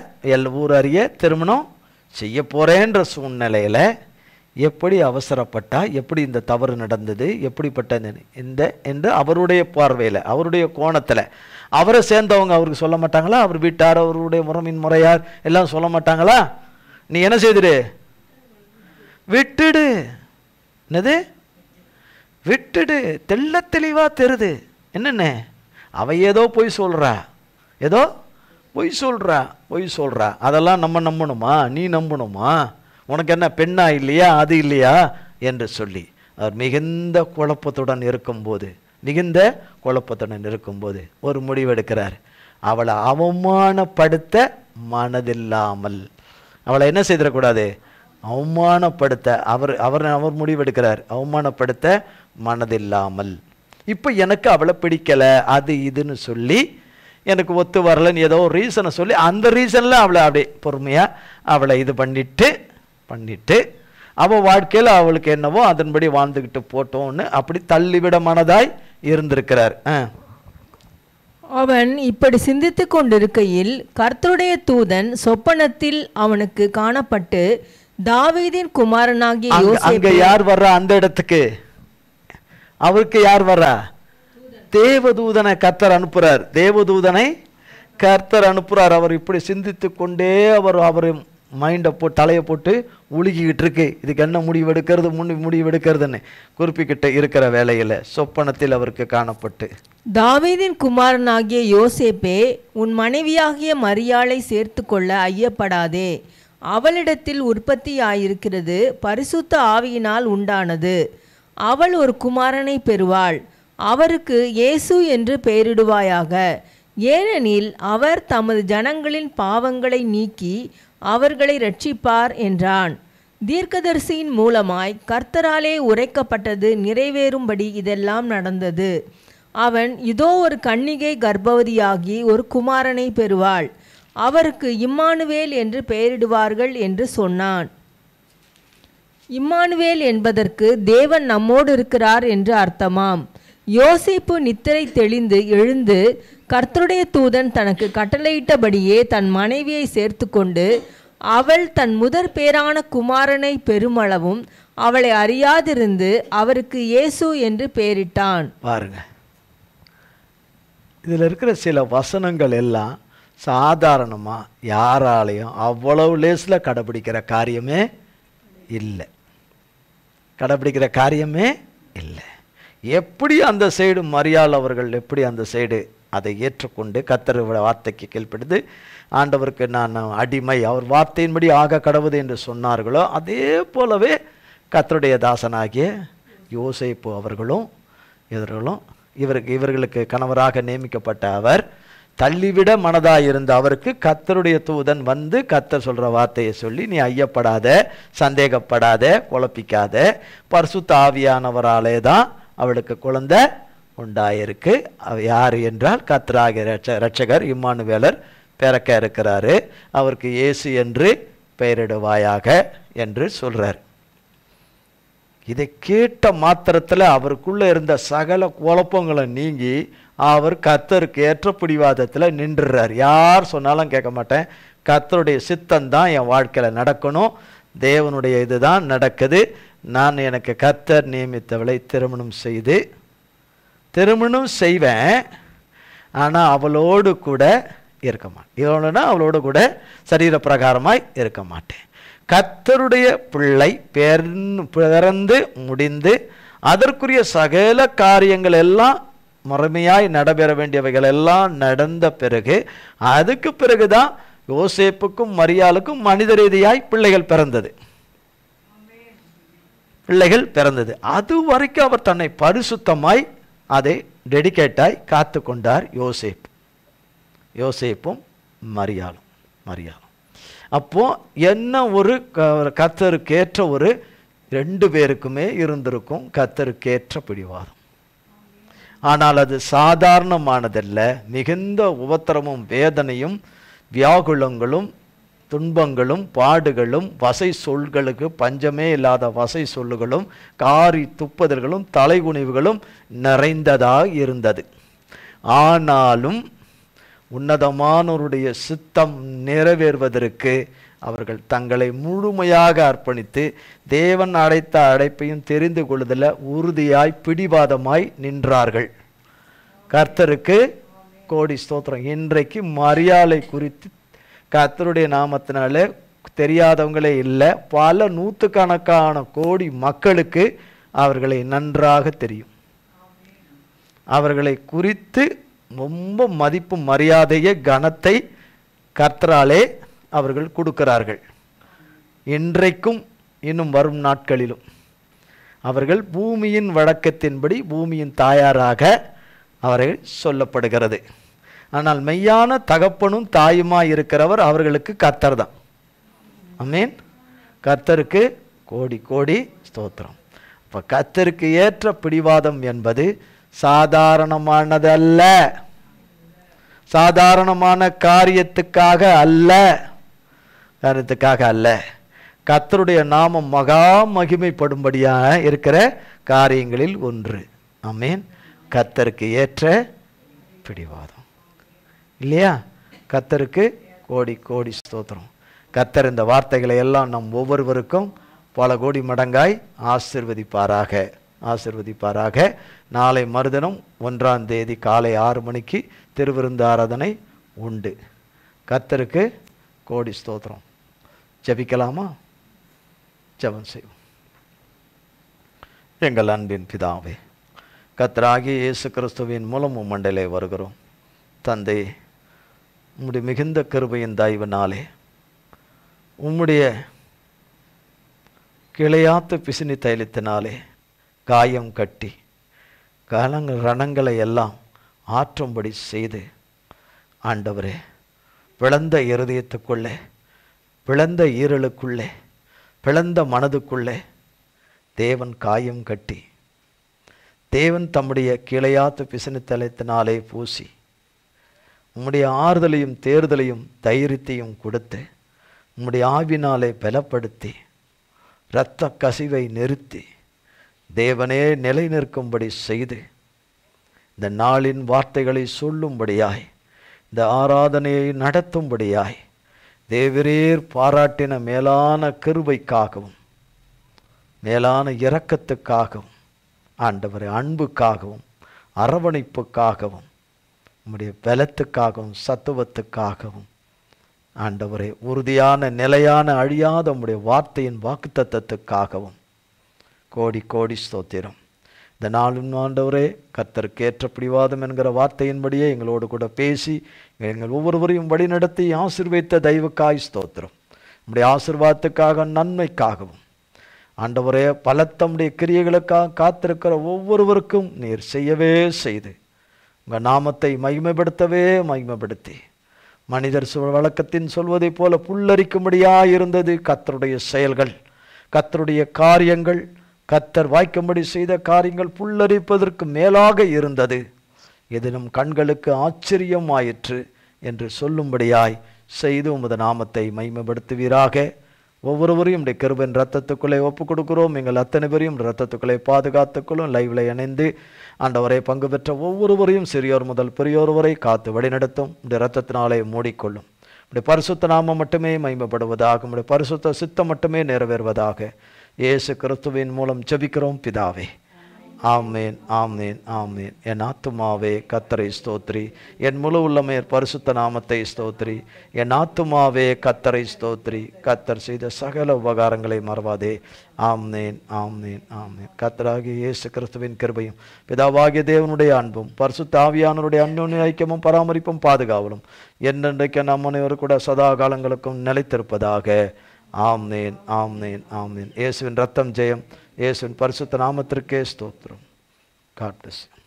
ஊர் அறிய திருமணம் செய்ய போறேன்ற சூழ்நிலையில எப்படி அவசரப்பட்டா, எப்படி இந்த தவறு நடந்தது, எப்படிப்பட்ட என்று அவருடைய பார்வையில், அவருடைய கோணத்தில் அவரை சேர்ந்தவங்க அவருக்கு சொல்ல மாட்டாங்களா? அவர் வீட்டார், அவருடைய முறையார் எல்லாம் சொல்ல மாட்டாங்களா? நீ என்ன செய்துடு, விட்டுடு. என்னது விட்டுடு? தெள்ள தெளிவா தெரியுது. என்னென்ன அவ ஏதோ பொய் சொல்றா. அதெல்லாம் நம்ம நம்பணுமா? நீ நம்பணுமா? உனக்கு என்ன பெண்ணா இல்லையா, அது இல்லையா என்று சொல்லி அவர் மிகுந்த குழப்பத்துடன் இருக்கும்போது ஒரு முடிவெடுக்கிறார். அவளை அவமானப்படுத்த மனதில்லாமல், அவளை என்ன செய்திடக்கூடாது? அவமானப்படுத்த அவர் முடிவெடுக்கிறார். அவமானப்படுத்த மனதில்லாமல். இப்போ எனக்கு அவளை பிடிக்கல, அது இதுன்னு சொல்லி, எனக்கு ஒத்து வரலன்னு ஏதோ ஒரு ரீசனை சொல்லி, அந்த ரீசனில் அவளை அப்படியே பொறுமையாக அவளை இது பண்ணிட்டு அவள் வாழ்க்கையில் அவளுக்கு என்னவோ அதன்படி வாழ்ந்துக்கிட்டு போட்டோன்னு அப்படி தள்ளிவிட மனதாய் இருந்திருக்கிறார். அவன் இப்படி சிந்தித்து கொண்டிருக்கையில் கர்த்தருடைய தூதன் சொப்பனத்தில் அவனுக்கு காணப்பட்டு, தாவீதின் குமாரனாகிய யோசேப்பு. அங்க யார் வர்றா? அந்த இடத்துக்கு அவருக்கு யார் வர்றா? தேவதூதனை கர்த்தர் அனுப்புறார். தேவதூதனை கர்த்தர் அனுப்புறார். அவர் இப்படி சிந்தித்து கொண்டே அவர் மைண்டை தலையை போட்டு உலுக்கிக்கிட்டு இருக்கு. இதுக்கு என்ன முடிவு எடுக்கிறது, முடிவு எடுக்கிறதுன்னு குறிப்பிக்கிட்டு இருக்கிற வேலையில் சொப்பனத்தில் அவருக்கு காணப்பட்டு, தாவீதின் குமாரனாகிய யோசேப்பே, உன் மனைவியாகிய மரியாளை சேர்த்து கொள்ள ஐயப்படாதே. அவளிடத்தில் உற்பத்தியாயிருக்கிறது பரிசுத்த ஆவியினால் உண்டானது. அவள் ஒரு குமாரனை பெறுவாள். அவருக்கு இயேசு என்று பெயரிடுவாயாக. ஏனெனில் அவர் தமது ஜனங்களின் பாவங்களை நீக்கி அவர்களை இரட்சிப்பார் என்றான். தீர்க்கதரிசியின் மூலமாய் கர்த்தராலே உரைக்கப்பட்டது நிறைவேறும்படி இதெல்லாம் நடந்தது. அவன், இதோ ஒரு கன்னிகை கர்ப்பவதியாகி ஒரு குமாரனை பெறுவாள். அவருக்கு இம்மானுவேல் என்று பெயரிடுவார்கள் என்று சொன்னான். இம்மானுவேல் என்பதற்கு தேவன் நம்மோடு இருக்கிறார் என்று அர்த்தமாம். யோசேப்பு நித்திரை தெளிந்து எழுந்து, கர்த்தருடைய தூதன் தனக்கு கட்டளையிட்டபடியே தன் மனைவியை சேர்த்து கொண்டு, அவள் தன் முதற் பேரான குமாரனை பெருமளவும் அவளை அறியாதிருந்து அவருக்கு இயேசு என்று பெயரிட்டான். பாருங்க, இதில் இருக்கிற சில வசனங்கள் எல்லாம் சாதாரணமாக யாராலையும் அவ்வளவு லேசில் கடைபிடிக்கிற காரியமே இல்லை. கடைபிடிக்கிற காரியமே இல்லை. எப்படி அந்த சைடு மரியாள் அவர்கள் எப்படி அந்த சைடு அதை ஏற்றுக்கொண்டு கர்த்தர் வார்த்தைக்கு கீழ்ப்படிந்து ஆண்டவருக்கு நான் அடிமை, அவர் வார்த்தையின்படி ஆக கடவுது என்று சொன்னார்களோ, அதே போலவே கர்த்தருடைய தாசனாகிய யோசேப்பு அவர்களும் இவர்களுக்கு கணவராக நியமிக்கப்பட்ட அவர் தள்ளிவிட மனதாயிருந்த அவருக்கு கர்த்தருடைய தூதன் வந்து கர்த்தர் சொல்கிற வார்த்தையை சொல்லி, நீ ஐயப்படாத, சந்தேகப்படாத, குழப்பிக்காத, பரிசுத்த ஆவியானவராலே தான் அவளுக்கு குழந்தை உண்டாயிருக்கு. யார் என்றால் கர்த்தராகிய இரட்சகர் இம்மானுவேலர் பிறக்க இருக்கிறாரு. அவருக்கு இயேசு என்று பெயரிடுவாயாக என்று சொல்றார். இதை கேட்ட மாத்திரத்தில் அவருக்குள்ளே இருந்த சகல குழப்பங்களை நீங்கி அவர் கர்த்தருக்கு ஏற்ற பிடிவாதத்தில் நின்றுறார். யார் சொன்னாலும் கேட்க மாட்டேன், கர்த்தருடைய சித்தம்தான் என் வாழ்க்கையில் நடக்கணும், தேவனுடைய இதுதான் நடக்குது, நான் எனக்கு கர்த்தர் நியமித்தவளை திருமணம் செய்வேன், ஆனால் அவளோடு கூட இருக்க மாட்டேன். இவளோட அவளோடு கூட சரீர பிரகாரமாய் இருக்க மாட்டேன். கர்த்தருடைய பிள்ளை பிறந்து முடிந்து அதற்குரிய சகல காரியங்கள் எல்லாம் முறைமையாய் நடைபெற வேண்டியவைகள் எல்லாம் நடந்த பிறகு, அதுக்கு பிறகுதான் யோசேப்புக்கும் மரியாளுக்கும் மனித ரீதியாய் பிள்ளைகள் பிறந்தது. அது வரைக்கும் அவர் தன்னை பரிசுத்தமாய் அதை டெடிகேட்டாய் காத்து கொண்டார் யோசேப்பும் மரியாளும். அப்போ என்ன ஒரு கர்த்தருக்கேற்ற ஒரு ரெண்டு பேருக்குமே இருந்திருக்கும் கர்த்தருக்கேற்ற பிடிவாதம். ஆனால் அது சாதாரணமானதல்ல. மிகுந்த உபத்திரமும் வேதனையும் வியாகுலங்களும் துன்பங்களும் பாடுகளும் வசை சொல்களுக்கு பஞ்சமே இல்லாத வசை சொல்லுகளும் காரி துப்புதல்களும் தலைகுனிவுகளும் நிறைந்ததாக இருந்தது. ஆனாலும் உன்னதமானவருடைய சித்தம் நிறைவேறுவதற்கு அவர்கள் தங்களை முழுமையாக அர்ப்பணித்து தேவன் அடைத்த அழைப்பையும் தெரிந்து கொள்ளுதல உறுதியாய் பிடிவாதமாய் நின்றார்கள். கர்த்தருக்கு கோடி ஸ்தோத்திரம். இன்றைக்கு மரியாளை குறித்து கர்த்தருடைய நாமத்தினாலே தெரியாதவங்களே இல்லை. பல நூற்றுக்கணக்கான கோடி மக்களுக்கு அவர்களை நன்றாக தெரியும். அவர்களை குறித்து ரொம்ப மதிப்பு மரியாதையை கனத்தை கர்த்தராலே அவர்கள் கொடுக்கிறார்கள். இன்றைக்கும் இன்னும் வரும் நாட்களிலும் அவர்கள் பூமியின் வழக்கத்தின்படி பூமியின் தாயாராக அவர்கள் சொல்லப்படுகிறது. ஆனால் மெய்யான தகப்பனும் தாயுமாய் இருக்கிறவர் அவர்களுக்கு கர்த்தர் தான். ஆமென். கர்த்தருக்கு கோடி கோடி ஸ்தோத்திரம். இப்போ கர்த்தருக்கு ஏற்ற பிடிவாதம் என்பது சாதாரணமானதல்ல, சாதாரணமான காரியத்துக்காக அல்ல, கர்த்தருடைய நாமம் மகா மகிமைப்படும்படியாக இருக்கிற காரியங்களில் ஒன்று. ஆமென். கர்த்தருக்கு ஏற்ற பிடிவாதம் இல்லையா? கர்த்தருக்கு கோடி கோடி ஸ்தோத்திரம். கர்த்தர் இந்த வார்த்தைகளை எல்லாம் நம் ஒவ்வொருவருக்கும் பல கோடி மடங்காய் ஆசீர்வதிப்பாராக. நாளை மறுதினம் 1ஆம் தேதி காலை 6 மணிக்கு திருவிருந்து ஆராதனை உண்டு. கர்த்தருக்கு கோடி ஸ்தோத்திரம். ஜெபிக்கலாமா? ஜெபம் செய்வோம். எங்கள் அன்பின் பிதாவே, கர்த்தராகிய இயேசு கிறிஸ்துவின் மூலம் மண்டலே வருகிறோம். தந்தை, உம்முடைய மிகுந்த கிருபையின் தயவினாலே உம்முடைய கிளையாத்து பிசினி தைலத்தினாலே காயம் கட்டி ரணங்களை எல்லாம் ஆற்றும்படி செய்து, ஆண்டவரே, பிளந்த இருதயத்துக்குள்ளே, பிளந்த ஈரலுக்குள்ளே, பிளந்த மனதுக்குள்ளே தேவன் காயம் கட்டி, தேவன் தம்முடைய கிளையாத்து பிசினி தைலத்தினாலே பூசி, உம்முடைய ஆறுதலையும் தேர்தலையும் தைரியத்தையும் கொடுத்து, உம்முடைய ஆவினாலே பலப்படுத்தி, இரத்த கசிவை நிறுத்தி, தேவனே நிலை நிற்கும்படி செய்து, இந்த நாளின் வார்த்தைகளை சொல்லும்படியாய், இந்த ஆராதனையை நடத்தும்படியாய் தேவரீர் பாராட்டின மேலான கிருபைக்காகவும் மேலான இரக்கத்துக்காகவும், ஆண்டவரே, அன்புக்காகவும் அரவணைப்புக்காகவும் உம்முடைய பலத்துக்காகவும் சத்துவத்துக்காகவும், ஆண்டவரே, உறுதியான நிலையான அழியாத உம்முடைய வார்த்தையின் வாக்குத்தத்தத்துக்காகவும் கோடி கோடி ஸ்தோத்திரம். இந்த நாளும் ஆண்டவரே, கர்த்தருக்கு ஏற்ற பிடிவாதம் என்கிற வார்த்தையின்படியே எங்களோடு கூட பேசி எங்கள் ஒவ்வொருவரையும் வழிநடத்தி ஆசீர்வதித்த தெய்வக்காய் ஸ்தோத்திரம். உம்முடைய ஆசீர்வாதத்துக்காக, நன்மைக்காகவும், ஆண்டவரே, பலத்தம்முடைய கிரியைகளுக்காக காத்திருக்கிற ஒவ்வொருவருக்கும் நீர் செய்யவே செய்து உங்கள் நாமத்தை மகிமைப்படுத்தவே மகிமைப்படுத்தி, மனிதர் வழக்கத்தின் சொல்வதை போல புல்லரிக்கும்படியாக இருந்தது கர்த்தருடைய செயல்கள், கர்த்தருடைய காரியங்கள், கர்த்தர் வாய்க்கும்படி செய்த காரியங்கள் புல்லரிப்பதற்கு மேலாக இருந்தது. இது நம் கண்களுக்கு ஆச்சரியமாயிற்று என்று சொல்லும்படியாய் செய்து உமது நாமத்தை மகிமைப்படுத்துவீராக. ஒவ்வொருவரையும் உடைய கிருபையின் ரத்தத்துக்குள்ளே ஒப்புக் கொடுக்கிறோம். எங்கள் அத்தனை பேரையும் ரத்தத்துக்குள்ளே பாதுகாத்துக்கொள்ளும். லைவ்ல இணைந்து ஆண்டவரை பங்கு பெற்ற ஒவ்வொருவரையும் சிறியோர் முதல் பெரியோர் வரை காத்து வழிநடத்தும். உடைய ரத்தத்தினாலே மூடிக்கொள்ளும். உடைய பரிசுத்த நாமம் மட்டுமே மகிமைப்படுவதாக, உடைய பரிசுத்த சித்தம் மட்டுமே நிறைவேறுவதாக. இயேசு கிறிஸ்துவின் மூலம் ஜெபிக்கிறோம் பிதாவே. ஆமேன், ஆமேன், ஆமேன். என் ஆத்துமாவே கர்த்தரை ஸ்தோத்ரி, என் முழு உள்ளமே பரிசுத்த நாமத்தை ஸ்தோத்ரி. என் ஆத்துமாவே கர்த்தரை ஸ்தோத்ரி, கர்த்தர் செய்த சகல உபகாரங்களை மறவாதே. ஆமேன், ஆமேன், ஆமேன். கர்த்தராகிய இயேசு கிறிஸ்துவின் கிருபையும் பிதாவாகிய தேவனுடைய அன்பும் பரிசுத்த ஆவியானவருடைய அன்யோன்ய ஐக்கியமும் பராமரிப்பும் பாதுகாவலும் என்றென்றைக்கு நம் அனைவரும் கூட சதா காலங்களுக்கும் நிலைத்திருப்பதாக. ஆமேன், ஆமேன், ஆமேன். இயேசுவின் ரத்தம் ஜெயம். இயேசுவின் பரிசுத்த நாமத்திற்கே ஸ்தோத்திரம். God bless you.